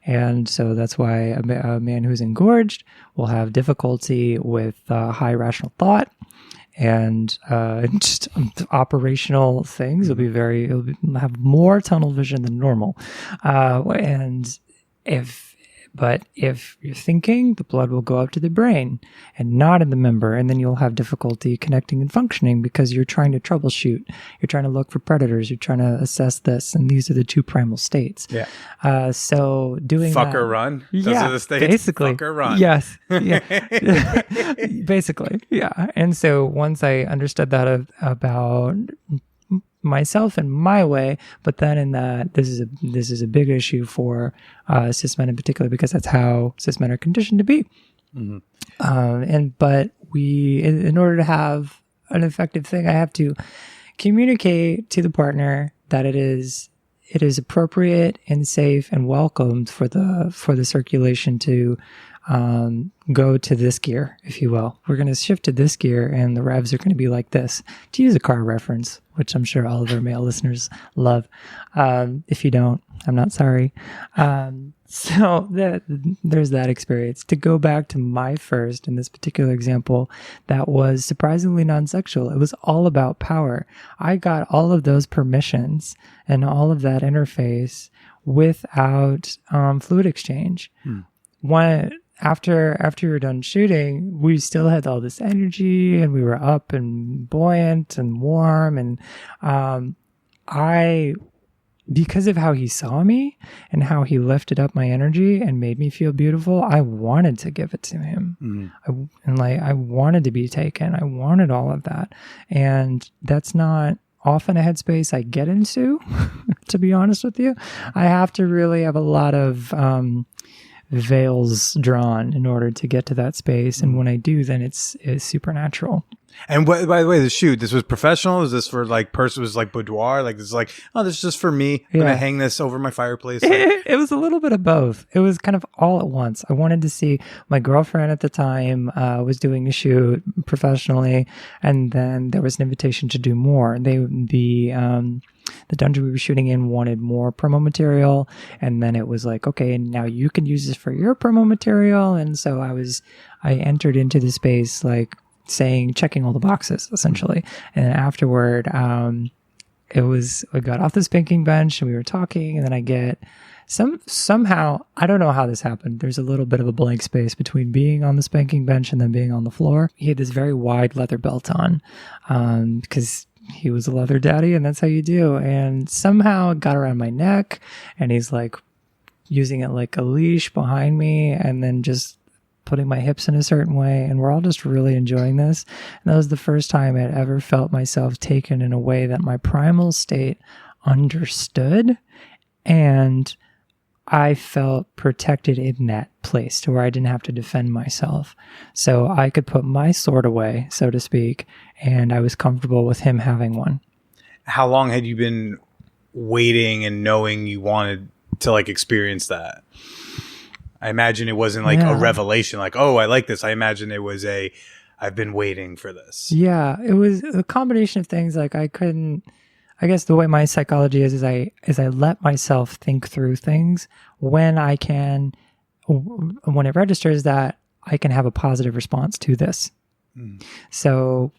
And so that's why a man who's engorged will have difficulty with high rational thought and just operational things. It'll have more tunnel vision than normal. And if you're thinking, the blood will go up to the brain and not in the member, and then you'll have difficulty connecting and functioning because you're trying to troubleshoot. You're trying to look for predators. You're trying to assess this, and these are the two primal states. Yeah. So doing fuck or run. Those are the states. Basically. Fuck or run. Yes. Yeah. Basically. Yeah. And so once I understood that about myself and my way, but then in that this is a big issue for cis men in particular, because that's how cis men are conditioned to be. But in order to have an effective thing, I have to communicate to the partner that it is appropriate and safe and welcomed for the circulation to go to this gear, if you will. We're going to shift to this gear, and the revs are going to be like this, to use a car reference, which I'm sure all of our male listeners love. If you don't, I'm not sorry. So there's that experience. To go back to my first, in this particular example, that was surprisingly non-sexual. It was all about power. I got all of those permissions and all of that interface without fluid exchange. After we were done shooting, we still had all this energy and we were up and buoyant and warm. And because of how he saw me and how he lifted up my energy and made me feel beautiful, I wanted to give it to him. I wanted to be taken. I wanted all of that. And that's not often a headspace I get into, to be honest with you. I have to really have a lot of veils drawn in order to get to that space, and when I do, then it's supernatural. And by the way, the shoot, this was professional? Is this for like person? Was like boudoir? Like this is like, oh, this is just for me. I'm gonna hang this over my fireplace. It was a little bit of both. It was kind of all at once. I wanted to see, my girlfriend at the time was doing a shoot professionally, and then there was an invitation to do more. The dungeon we were shooting in wanted more promo material, and then it was like, okay, and now you can use this for your promo material. And so I entered into the space like checking all the boxes essentially. And then afterward, I got off the spanking bench and we were talking, and then I get somehow, I don't know how this happened. There's a little bit of a blank space between being on the spanking bench and then being on the floor. He had this very wide leather belt on, because he was a leather daddy, and that's how you do. And somehow it got around my neck, and he's like using it like a leash behind me, and then just putting my hips in a certain way. And we're all just really enjoying this. And that was the first time I'd ever felt myself taken in a way that my primal state understood. And I felt protected in that place to where I didn't have to defend myself. So I could put my sword away, so to speak, and I was comfortable with him having one. How long had you been waiting and knowing you wanted to like experience that? I imagine it wasn't like a revelation, like, oh, I like this. I imagine it was I've been waiting for this. Yeah, it was a combination of things. Like I guess the way my psychology is I let myself think through things when it registers that I can have a positive response to this. So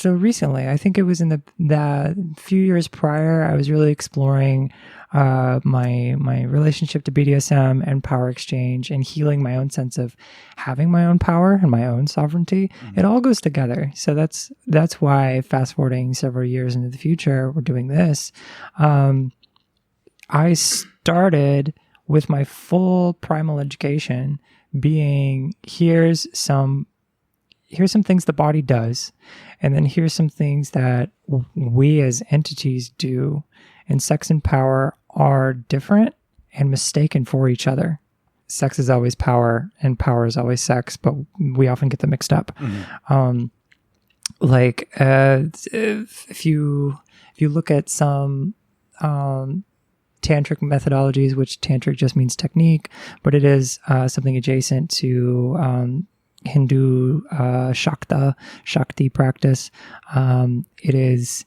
recently, I think it was in the few years prior, I was really exploring my relationship to BDSM and power exchange and healing my own sense of having my own power and my own sovereignty. It all goes together. So that's why, fast forwarding several years into the future, we're doing this. I started with my full primal education being here's some things the body does, and then here's some things that we as entities do, and sex and power are different and mistaken for each other. Sex is always power and power is always sex, but we often get them mixed up. If you look at some tantric methodologies, which tantric just means technique, but it is something adjacent to Hindu Shakti practice. It is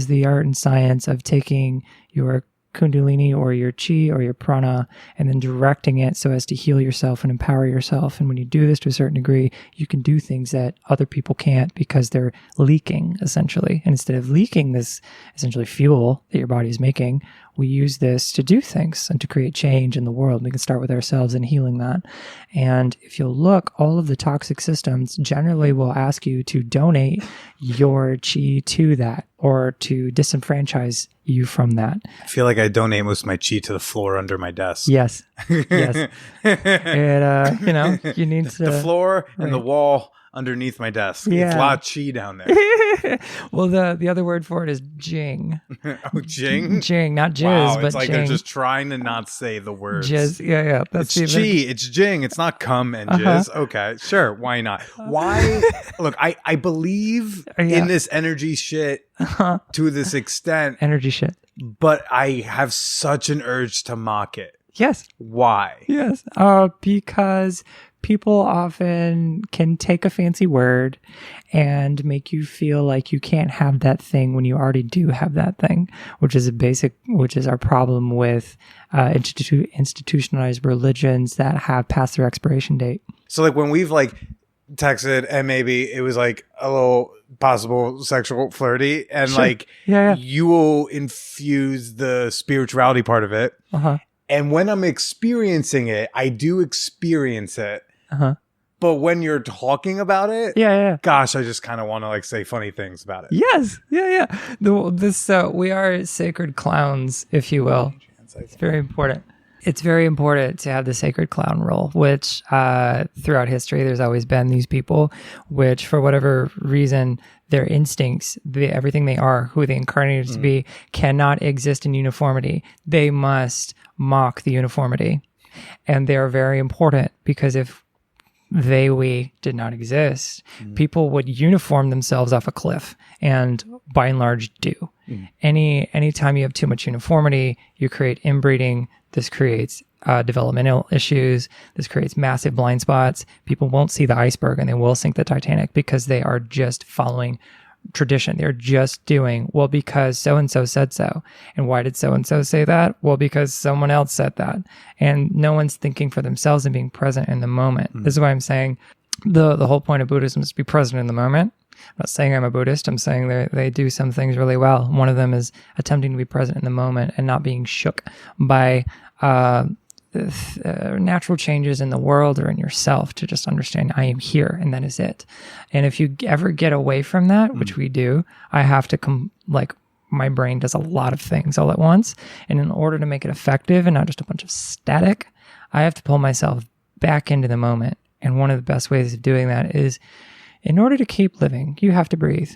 the art and science of taking your kundalini or your chi or your prana and then directing it so as to heal yourself and empower yourself. And when you do this to a certain degree, you can do things that other people can't because they're leaking, essentially. And instead of leaking this essentially fuel that your body is making, we use this to do things and to create change in the world. We can start with ourselves and healing that. And if you'll look, all of the toxic systems generally will ask you to donate your chi to that or to disenfranchise you from that. I feel like I donate most of my chi to the floor under my desk. Yes. Yes. And, you need to... The floor and the wall underneath my desk. Yeah. It's a lot of chi down there. Well, the other word for it is jing. Oh, jing? Jing, not jizz, wow, but it's like jing. they're just trying to not say the words. Jizz, yeah. It's chi, it's jing. It's not cum and jizz. Okay, sure, why not? Why? Look, I believe in this energy shit to this extent. Energy shit. But I have such an urge to mock it. Yes. Why? Yes. Because people often can take a fancy word and make you feel like you can't have that thing when you already do have that thing, which is our problem with institutionalized religions that have passed their expiration date. So like when we've like texted and maybe it was like a little possible sexual flirty and like you will infuse the spirituality part of it. And when I'm experiencing it, I do experience it. But when you're talking about it, gosh, I just kind of want to like say funny things about it. Yes. We are sacred clowns, if you will. It's very important. It's very important to have the sacred clown role, which throughout history, there's always been these people, which for whatever reason, their instincts, everything they are, who they incarnated to be, cannot exist in uniformity. They must mock the uniformity. And they're very important because if we did not exist, people would uniform themselves off a cliff, and by and large do. Anytime you have too much uniformity, you create inbreeding. This creates developmental issues. This creates massive blind spots. People won't see the iceberg and they will sink the Titanic because they are just following tradition. They're just doing, well, because so-and-so said so. And why did so-and-so say that? Well, because someone else said that. And no one's thinking for themselves and being present in the moment. This is why I'm saying the whole point of Buddhism is to be present in the moment. I'm not saying I'm a Buddhist. I'm saying they do some things really well. One of them is attempting to be present in the moment and not being shook by natural changes in the world or in yourself, to just understand I am here and that is it. And if you ever get away from that, which we do, I have to my brain does a lot of things all at once. And in order to make it effective and not just a bunch of static, I have to pull myself back into the moment. And one of the best ways of doing that is, in order to keep living, you have to breathe.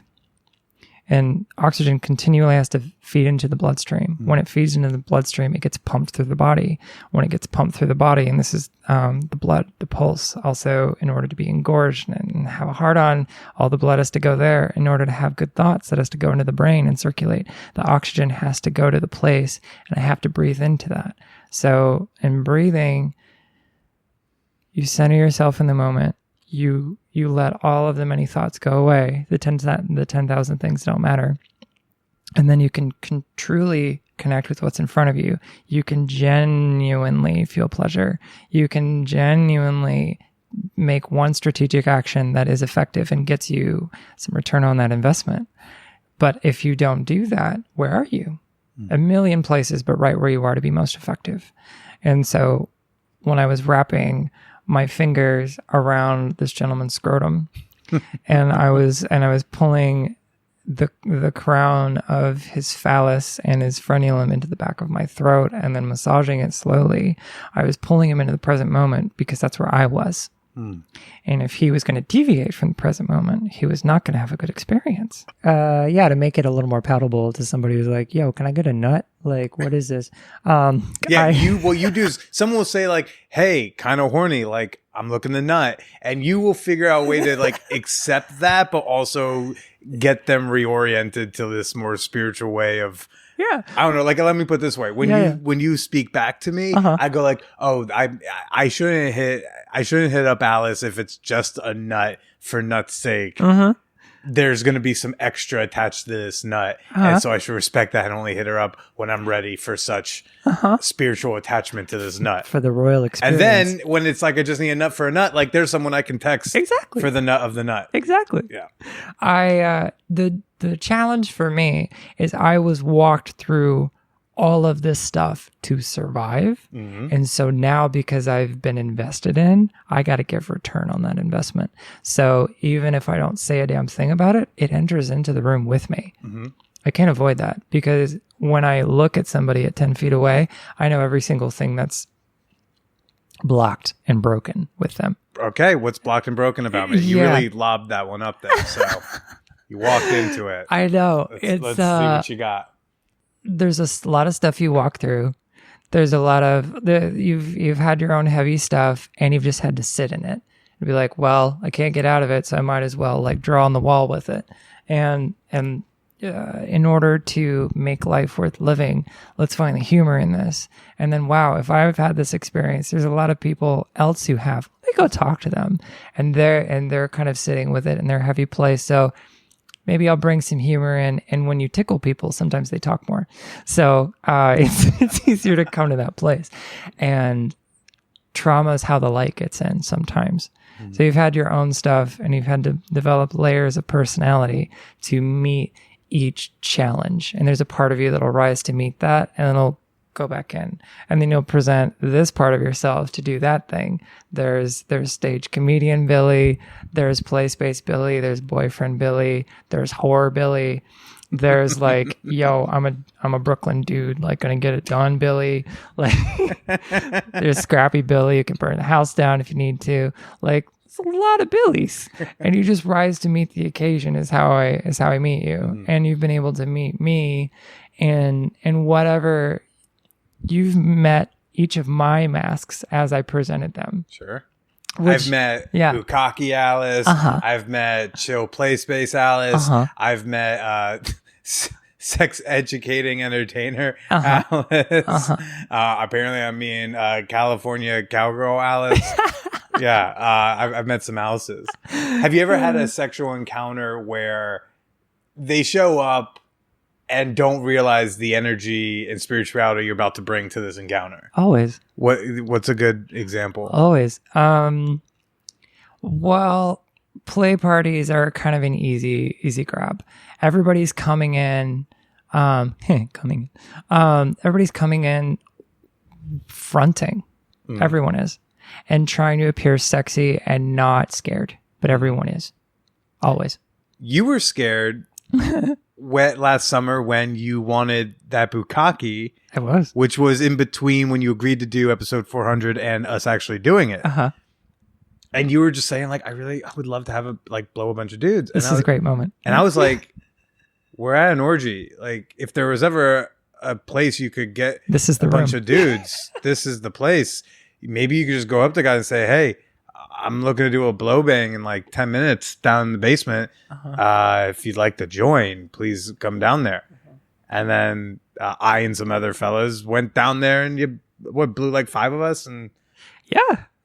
And oxygen continually has to feed into the bloodstream. When it feeds into the bloodstream, it gets pumped through the body. When it gets pumped through the body, and this is the blood, the pulse, also in order to be engorged and have a heart on, all the blood has to go there. In order to have good thoughts, that has to go into the brain and circulate. The oxygen has to go to the place, and I have to breathe into that. So in breathing, you center yourself in the moment. You let all of the many thoughts go away. The 10,000 things don't matter. And then you can truly connect with what's in front of you. You can genuinely feel pleasure. You can genuinely make one strategic action that is effective and gets you some return on that investment. But if you don't do that, where are you? A million places, but right where you are to be most effective. And so when I was wrapping my fingers around this gentleman's scrotum, and I was pulling the crown of his phallus and his frenulum into the back of my throat, and then massaging it slowly. I was pulling him into the present moment because that's where I was. And if he was going to deviate from the present moment, he was not going to have a good experience. To make it a little more palatable to somebody who's like, yo, can I get a nut? Like, what is this? What you do is someone will say like, hey, kind of horny, like I'm looking to nut. And you will figure out a way to like accept that, but also get them reoriented to this more spiritual way of, I don't know. Like, let me put it this way: when you speak back to me, I go like, "Oh, I shouldn't hit up Alice if it's just a nut for nut's sake. There's going to be some extra attached to this nut, and so I should respect that and only hit her up when I'm ready for such spiritual attachment to this nut for the royal experience." And then when it's like I just need a nut for a nut, like there's someone I can text for the nut of the nut. Exactly. Yeah. The challenge for me is I was walked through all of this stuff to survive. And so now, because I've been invested in, I got to give return on that investment. So even if I don't say a damn thing about it, it enters into the room with me. I can't avoid that, because when I look at somebody at 10 feet away, I know every single thing that's blocked and broken with them. Okay, what's blocked and broken about me? You really lobbed that one up there, so you walked into it. I know. Let's see what you got. There's a lot of stuff you walk through. There's a lot of you've had your own heavy stuff, and you've just had to sit in it and be like, well, I can't get out of it, so I might as well like draw on the wall with it. And in order to make life worth living, let's find the humor in this. And then, wow, if I've had this experience, there's a lot of people else who have. They go talk to them, and they're kind of sitting with it in their heavy place. So maybe I'll bring some humor in. And when you tickle people, sometimes they talk more. So it's easier to come to that place. And trauma is how the light gets in sometimes. So you've had your own stuff, and you've had to develop layers of personality to meet each challenge. And there's a part of you that'll rise to meet that, and then it'll go back in. And then you'll present this part of yourself to do that thing. There's stage comedian Billy, there's play space Billy, there's boyfriend Billy, there's horror Billy. There's like, yo, I'm a Brooklyn dude, like gonna get it done, Billy. Like, there's Scrappy Billy, you can burn the house down if you need to. Like, it's a lot of Billies, and you just rise to meet the occasion. Is how I meet you, and you've been able to meet me, and whatever you've met each of my masks as I presented them. Sure. I've met Bukkake Alice. I've met Chill Play Space Alice. I've met Sex Educating Entertainer Alice. Apparently I'm meeting California Cowgirl Alice. I've met some Alices. Have you ever had a sexual encounter where they show up and don't realize the energy and spirituality you're about to bring to this encounter? Always. What's a good example? Always. Well, play parties are kind of an easy grab. Everybody's coming in, everybody's coming in fronting. Everyone is. And trying to appear sexy and not scared. But everyone is. Always. You were scared last summer when you wanted that bukkake. I was. Which was in between when you agreed to do episode 400 and us actually doing it. And you were just saying like, I would love to have blow a bunch of dudes. This is a great moment. And I was like, we're at an orgy. Like, if there was ever a place you could get This is the a bunch room. of dudes, this is the place. Maybe you could just go up to the guy and say, hey, I'm looking to do a blow bang in like 10 minutes down in the basement. If you'd like to join, please come down there. And then I and some other fellas went down there, and blew like 5 of us. And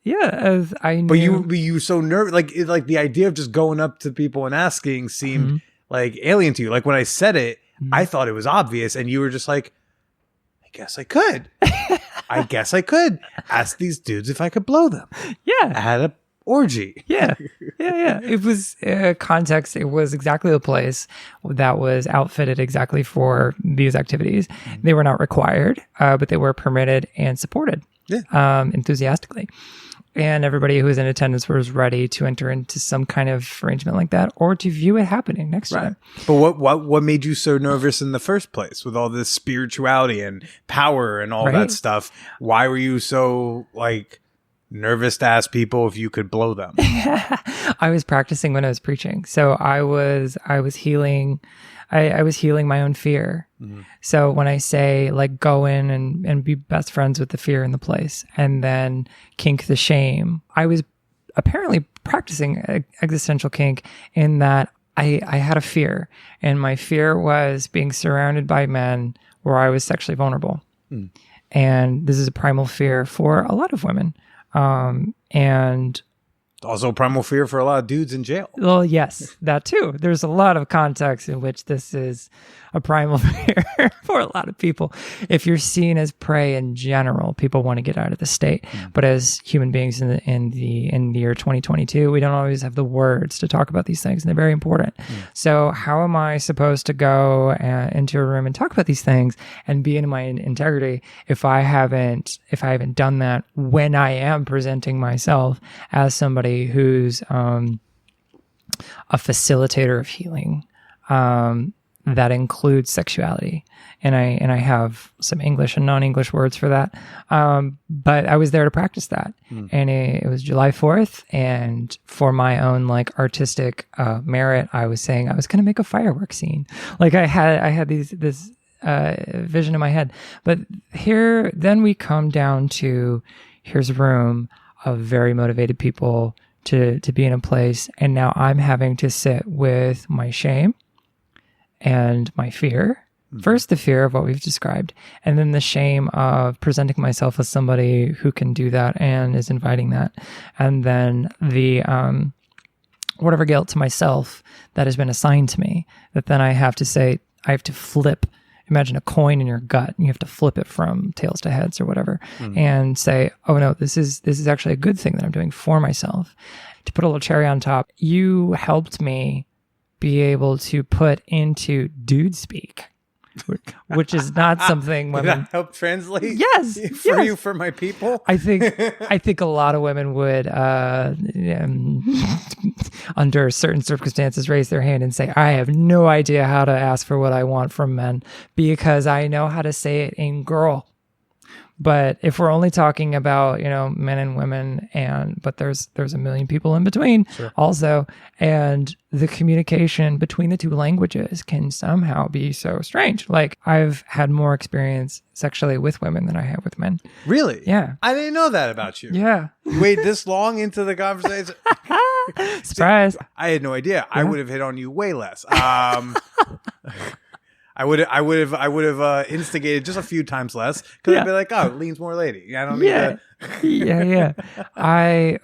As I knew. but you were so nervous, like the idea of just going up to people and asking seemed like alien to you. Like when I said it, I thought it was obvious, and you were just like, I guess I could. I guess I could ask these dudes if I could blow them. Yeah. At a orgy. Yeah. It was context. It was exactly the place that was outfitted exactly for these activities. They were not required, but they were permitted and supported enthusiastically. And everybody who was in attendance was ready to enter into some kind of arrangement like that, or to view it happening next to them. But what made you so nervous in the first place with all this spirituality and power and all that stuff? Why were you so like nervous to ask people if you could blow them? I was practicing when I was preaching. So I was healing. I was healing my own fear. So when I say like go in and be best friends with the fear in the place and then kink the shame, I was apparently practicing existential kink in that I had a fear, and my fear was being surrounded by men where I was sexually vulnerable. And this is a primal fear for a lot of women. And also primal fear for a lot of dudes in jail. well, yes, that too. There's a lot of context in which this is a primal fear for a lot of people. If you're seen as prey in general, people want to get out of the state. But as human beings in the year 2022, we don't always have the words to talk about these things, and they're very important. So how am I supposed to go into a room and talk about these things and be in my integrity if I haven't done that when I am presenting myself as somebody who's a facilitator of healing? That includes sexuality, and I have some English and non-English words for that. But I was there to practice that, and it was July 4th, and for my own like artistic merit, I was saying I was going to make a fireworks scene. Like I had this vision in my head. But then we come down to here's a room of very motivated people to be in a place, and now I'm having to sit with my shame and my fear. First, the fear of what we've described, and then the shame of presenting myself as somebody who can do that and is inviting that. And then the whatever guilt to myself that has been assigned to me, that then I have to say, I have to flip. Imagine a coin in your gut, and you have to flip it from tails to heads or whatever, and say, oh no, this is actually a good thing that I'm doing for myself. To put a little cherry on top, you helped me be able to put into dude speak, which is not something Did women that help translate? Yes, For yes. you, for my people? I think a lot of women would under certain circumstances raise their hand and say, I have no idea how to ask for what I want from men because I know how to say it in girl. But if we're only talking about, men and women, but there's a million people in between also, and the communication between the two languages can somehow be so strange. Like I've had more experience sexually with women than I have with men. Really? Yeah. I didn't know that about you. Yeah. You wait this long into the conversation? Surprise. I had no idea. I would have hit on you way less. I would have instigated just a few times less because I'd be like, oh, it leans more lady. I don't need to. Yeah. I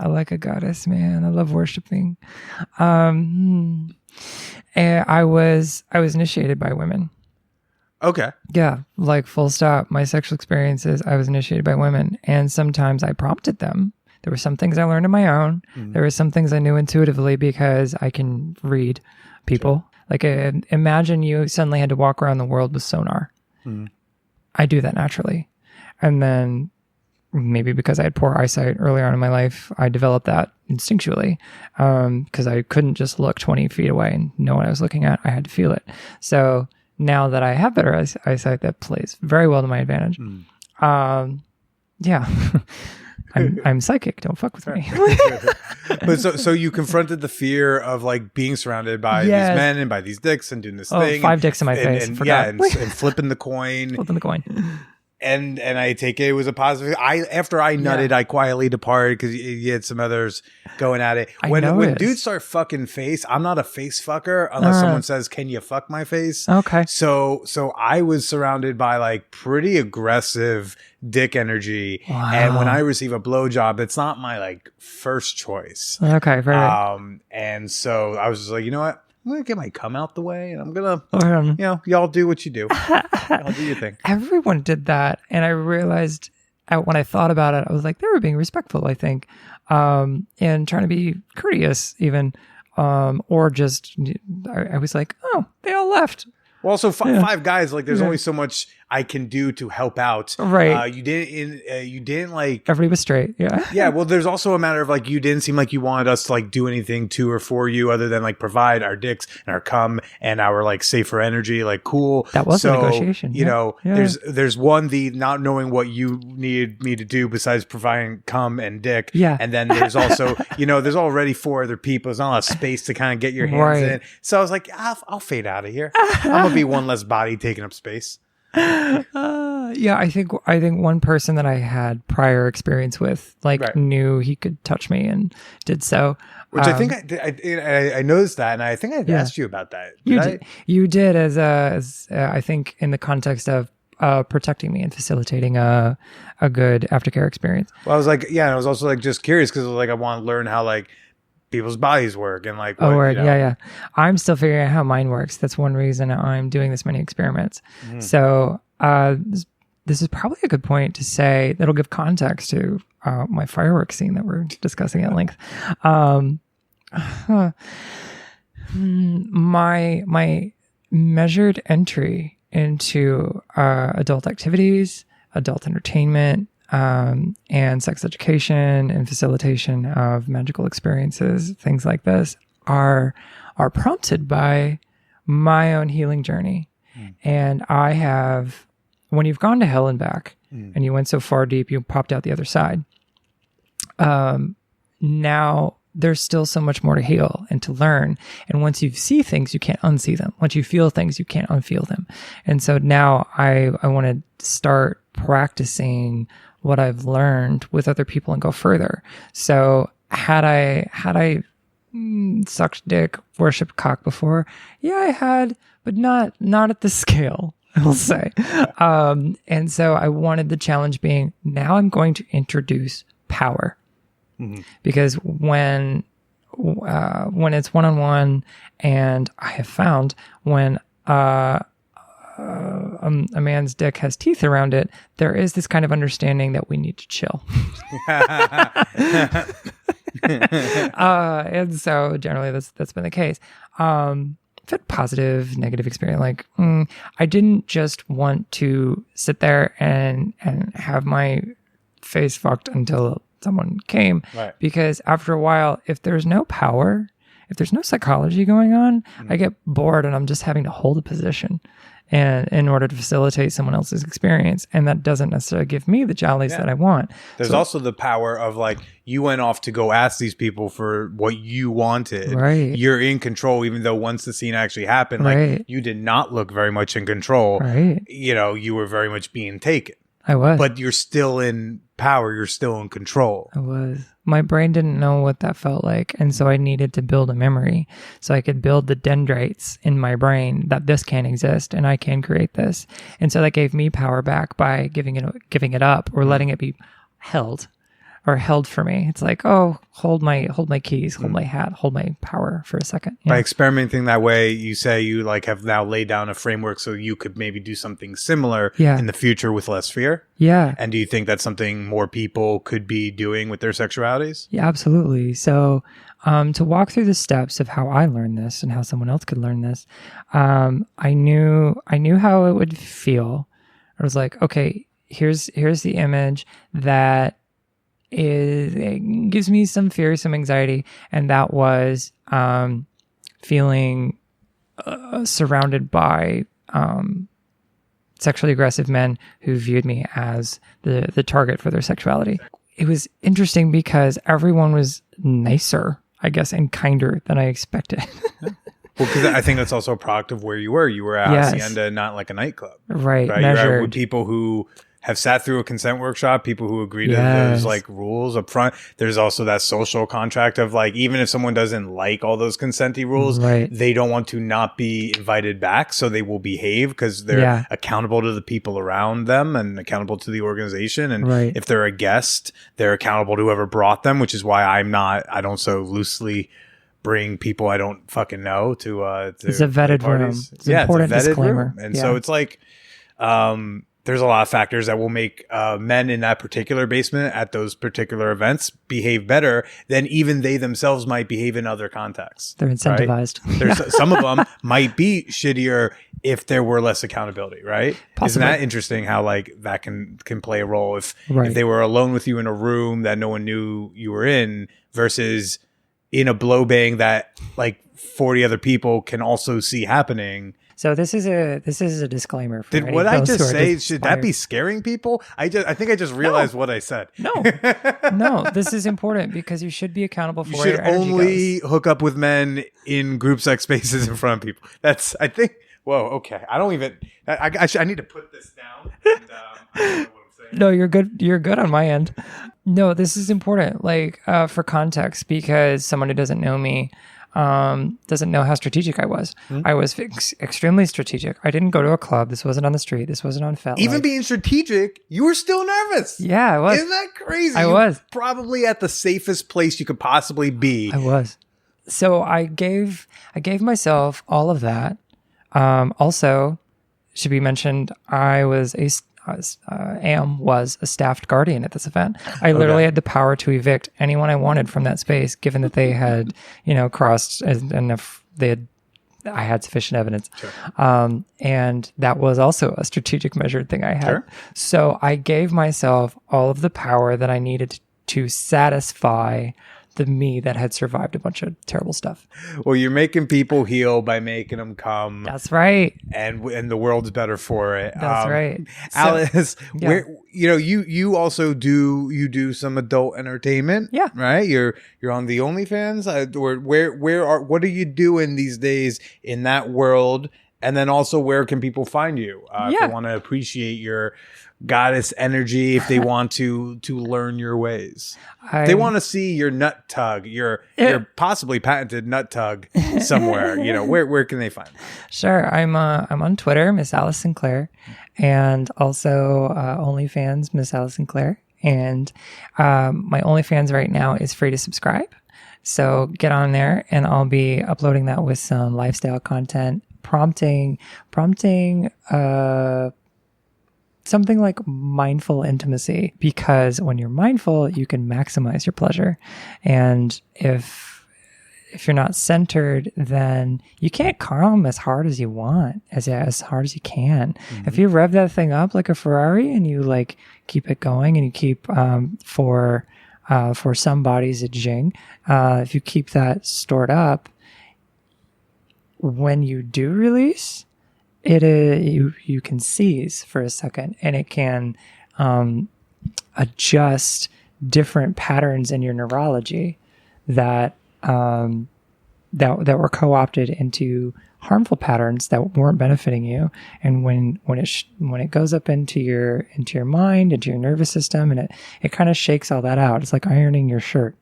like a goddess, man. I love worshiping. And I was initiated by women. Okay. Yeah, like full stop. My sexual experiences, I was initiated by women, and sometimes I prompted them. There were some things I learned on my own. There were some things I knew intuitively because I can read people. Like imagine you suddenly had to walk around the world with sonar. I do that naturally. And then maybe because I had poor eyesight earlier on in my life, I developed that instinctually because I couldn't just look 20 feet away and know what I was looking at. I had to feel it. So now that I have better eyesight, that plays very well to my advantage. Yeah. I'm psychic. Don't fuck with me. But so you confronted the fear of like being surrounded by these men and by these dicks and doing this thing. 5 dicks in my face. And forgot. and flipping the coin. Flipping the coin. And I take it was a positive. After I nutted, I quietly departed because you had some others going at it. When dudes start fucking face, I'm not a face fucker unless someone says, "Can you fuck my face?" Okay. So I was surrounded by like pretty aggressive dick energy, and when I receive a blowjob, it's not my like first choice. Okay, right. And so I was just like, you know what? I'm going to get my cum out the way and I'm going to, y'all do what you do. Y'all do your thing. Everyone did that. And I realized when I thought about it, I was like, they were being respectful, I think, and trying to be courteous even, or just, I was like, oh, they all left. Well, also 5 guys, like there's only so much I can do to help out. Right. You didn't like everybody was straight. Yeah. Yeah. Well, there's also a matter of like, you didn't seem like you wanted us to like do anything to or for you other than like provide our dicks and our cum and our like safer energy. Like, cool. That was a negotiation. You know, there's one, the not knowing what you needed me to do besides providing cum and dick. Yeah. And then there's also, there's already 4 other people. There's not a lot of space to kind of get your hands in. So I was like, I'll fade out of here. I'm going to be one less body taking up space. Yeah, I think one person that I had prior experience with knew he could touch me and did so. Which I think I noticed that, and I think I asked you about that. You did as I think in the context of protecting me and facilitating a good aftercare experience. Well, I was like, and I was also like just curious because like I want to learn how like people's bodies work and like what, yeah. I'm still figuring out how mine works. That's one reason I'm doing this many experiments. So this is probably a good point to say that'll give context to my fireworks scene that we're discussing at length. My measured entry into adult activities, adult entertainment, and sex education and facilitation of magical experiences, things like this, are prompted by my own healing journey. And I have, when you've gone to hell and back, and you went so far deep, you popped out the other side. Now there's still so much more to heal and to learn. And once you see things, you can't unsee them. Once you feel things, you can't unfeel them. And so now I want to start practicing what I've learned with other people and go further. So had I sucked dick, worshipped cock before? Yeah, I had, but not at the scale, I will say. And so I wanted the challenge being, now I'm going to introduce power. Because when it's one-on-one, and I have found when a man's dick has teeth around it, there is this kind of understanding that we need to chill. And so generally that's been the case. Fit positive, negative experience. Like, I didn't just want to sit there and have my face fucked until someone came. Right. Because after a while, if there's no power, if there's no psychology going on, I get bored and I'm just having to hold a position and in order to facilitate someone else's experience. And that doesn't necessarily give me the jollies that I want. There's also the power of like, you went off to go ask these people for what you wanted. Right. You're in control, even though once the scene actually happened, like you did not look very much in control. Right. You were very much being taken. I was. But you're still in power. You're still in control. I was. My brain didn't know what that felt like. And so I needed to build a memory so I could build the dendrites in my brain that this can exist and I can create this. And so that gave me power back by giving it up or letting it be held for me. It's like, oh, hold my keys, hold my hat, hold my power for a second. By experimenting that way, you say you like have now laid down a framework so you could maybe do something similar in the future with less fear. Yeah. And do you think that's something more people could be doing with their sexualities? Yeah, absolutely. So to walk through the steps of how I learned this and how someone else could learn this, I knew how it would feel. I was like, okay, here's the image that it gives me some fear, some anxiety, and that was feeling surrounded by sexually aggressive men who viewed me as the target for their sexuality. it was interesting because everyone was nicer, I guess, and kinder than I expected. Well, because I think that's also a product of where you were. You were at Yes. Hacienda, not like a nightclub. Right, Right. You're measured. at with people who have sat through a consent workshop, people who agree to Yes. those like rules up front. There's also that social contract of like, even if someone doesn't like all those consenty rules, Right. they don't want to not be invited back. So they will behave because they're Yeah. accountable to the people around them and accountable to the organization. And Right. if they're a guest, they're accountable to whoever brought them, which is why I don't so loosely bring people I don't fucking know to It's a vetted room. parties. It's an important it's a vetted disclaimer. room. And Yeah. so it's like, there's a lot of factors that will make men in that particular basement at those particular events behave better than even they themselves might behave in other contexts. They're right? incentivized. There's some of them might be shittier if there were less accountability, right? Possibly. Isn't that interesting how like that can play a role if Right. they were alone with you in a room that no one knew you were in versus in a blow bang that like 40 other people can also see happening. So this is a disclaimer. For Did any what I of those who just are say, should that be inspired. scaring people? I think I just realized what I said. No, no. This is important because you should be accountable for You where should your energy only goes. hook up with men in group sex spaces in front of people. That's, I think, whoa, okay. I don't even, I need to put this down. And, I don't know what I'm saying. No, you're good. You're good on my end. No, this is important, like for context, because someone who doesn't know me doesn't know how strategic I was. I was extremely strategic. I didn't go to a club. This wasn't on the street. This wasn't on FetLife. Even being strategic, you were still nervous. Yeah, I was. Isn't that crazy? I You was. probably at the safest place you could possibly be. I was. So I gave myself all of that. Also, should be mentioned, I was was a staffed guardian at this event. I literally had the power to evict anyone I wanted from that space, given that they had, crossed enough. I had sufficient evidence. Sure. And that was also a strategic measured thing I had. Sure. So I gave myself all of the power that I needed to satisfy the me that had survived a bunch of terrible stuff. Well, you're making people heal by making them come. That's right. And the world's better for it. That's right. So, Alice, yeah. where you also do some adult entertainment. Yeah. Right. You're on the OnlyFans. What are you doing these days in that world? And then also, where can people find you if Yeah. they want to appreciate your goddess energy? If they want to learn your ways, if they want to see your nut tug, your possibly patented nut tug somewhere. Where can they find you? Sure. I'm on Twitter, Miss Alice Sinclair, and also OnlyFans, Miss Alice Sinclair. And my OnlyFans right now is free to subscribe. So get on there, and I'll be uploading that with some lifestyle content, prompting something like mindful intimacy, because when you're mindful, you can maximize your pleasure. And if you're not centered, then you can't come as hard as you want, as hard as you can. Mm-hmm. If you rev that thing up like a Ferrari and you like keep it going, and you keep for some bodies a jing, if you keep that stored up, when you do release, you can seize for a second, and it can adjust different patterns in your neurology that were co-opted into harmful patterns that weren't benefiting you. And when it goes up into your mind, into your nervous system, and it kind of shakes all that out. It's like ironing your shirt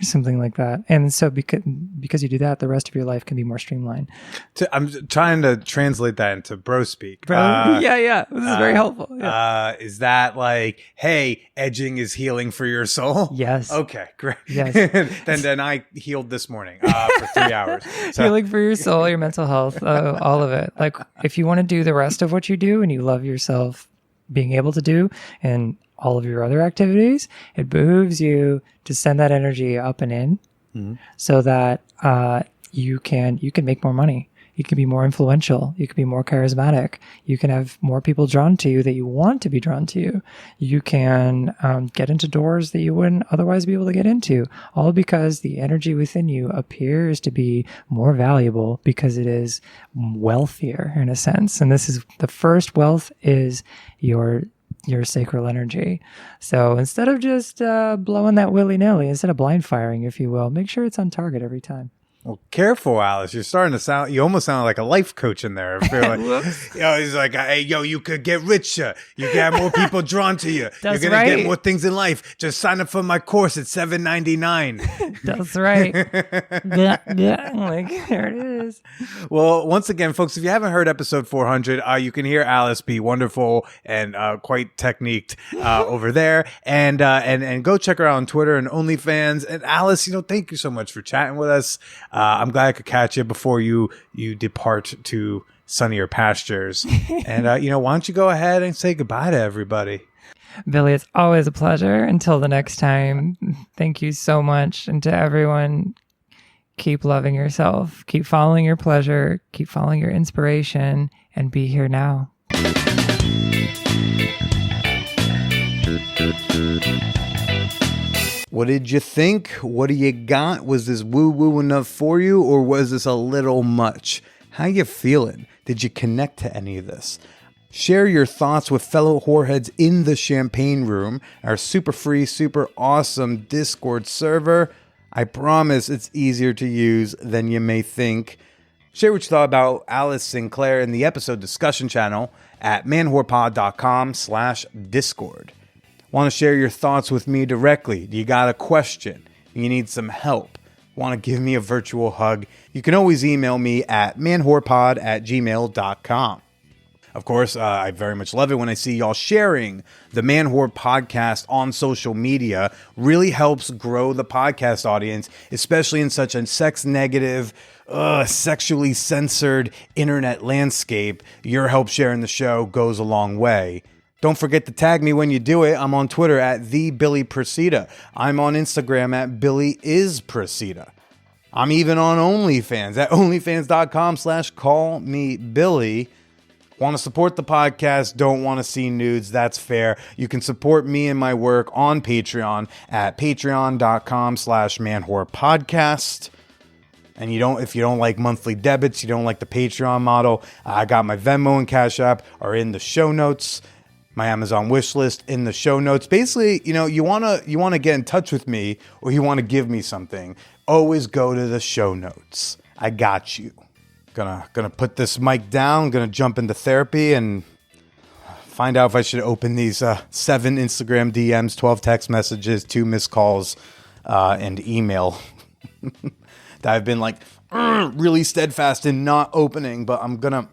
or something like that. And so because you do that, the rest of your life can be more streamlined. I'm trying to translate that into bro speak. Yeah. This is very helpful. Yeah. Is that like, hey, edging is healing for your soul? Yes. Okay, great. Yes. then I healed this morning for 3 hours. So, Healing for your soul, your mental health, all of it. Like if you want to do the rest of what you do and you love yourself being able to do and all of your other activities, it behooves you to send that energy up and in, so that you can make more money. You can be more influential. You can be more charismatic. You can have more people drawn to you that you want to be drawn to you. You can get into doors that you wouldn't otherwise be able to get into, all because the energy within you appears to be more valuable because it is wealthier in a sense. And this is the first wealth is your your sacral energy. So instead of just blowing that willy-nilly, instead of blind firing, if you will, make sure it's on target every time. Well, careful, Alice. You're starting to sound, you almost sound like a life coach in there. I feel like, he's like, hey, you could get richer. You can have more people drawn to you. That's You're going to right. get more things in life. Just sign up for my course at $7.99. That's right. Like, there it is. Well, once again, folks, if you haven't heard episode 400, you can hear Alice be wonderful and quite techniqued over there. And go check her out on Twitter and OnlyFans. And Alice, thank you so much for chatting with us. I'm glad I could catch you before you depart to sunnier pastures. And, why don't you go ahead and say goodbye to everybody? Billy, it's always a pleasure. Until the next time, thank you so much. And to everyone, keep loving yourself, keep following your pleasure, keep following your inspiration, and be here now. What did you think? What do you got? Was this woo-woo enough for you, or was this a little much? How you feeling? Did you connect to any of this? Share your thoughts with fellow whoreheads in the Champagne Room, our super free, super awesome Discord server. I promise it's easier to use than you may think. Share what you thought about Alice Sinclair in the episode discussion channel at manwhorepod.com/Discord. Want to share your thoughts with me directly? You got a question? You need some help? Want to give me a virtual hug? You can always email me at manwhorepod@gmail.com. Of course, I very much love it when I see y'all sharing the Man Whore podcast on social media. Really helps grow the podcast audience, especially in such a sex-negative, sexually censored internet landscape. Your help sharing the show goes a long way. Don't forget to tag me when you do it. I'm on Twitter at @TheBillyPresida. I'm on Instagram at BillyIsPresida. I'm even on OnlyFans at onlyfans.com/callmebilly. Want to support the podcast, don't want to see nudes, that's fair. You can support me and my work on Patreon at patreon.com/manwhorepodcast. And if you don't like monthly debits, you don't like the Patreon model, I got my Venmo and Cash App are in the show notes. My Amazon wish list in the show notes. Basically, you want to get in touch with me or you want to give me something, always go to the show notes. I got you. Gonna put this mic down, gonna jump into therapy and find out if I should open these 7 Instagram DMs, 12 text messages, 2 missed calls, and email that I've been like really steadfast in not opening, but I'm gonna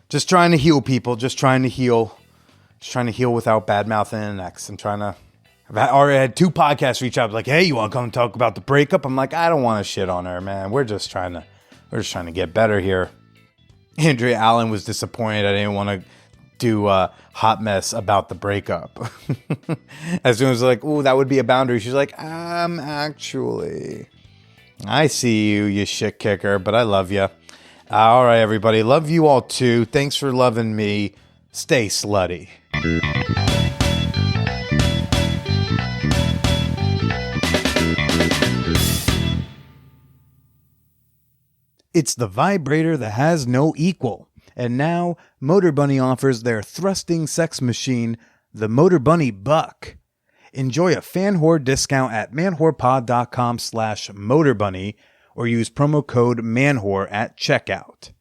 just trying to heal people, just trying to heal without bad mouthing an ex. I've already had 2 podcasts reach out like, hey, you want to come talk about the breakup? I'm like, I don't want to shit on her, man. We're just trying to get better here. Andrea Allen was disappointed I didn't want to do a hot mess about the breakup. As soon as like, ooh, that would be a boundary. She's like, actually, I see you shit kicker, but I love you. All right, everybody. Love you all too. Thanks for loving me. Stay slutty. It's the vibrator that has no equal. And now, Motor Bunny offers their thrusting sex machine, the Motor Bunny Buck. Enjoy a fan whore discount at manwhorepod.com/motorbunny or use promo code manwhore at checkout.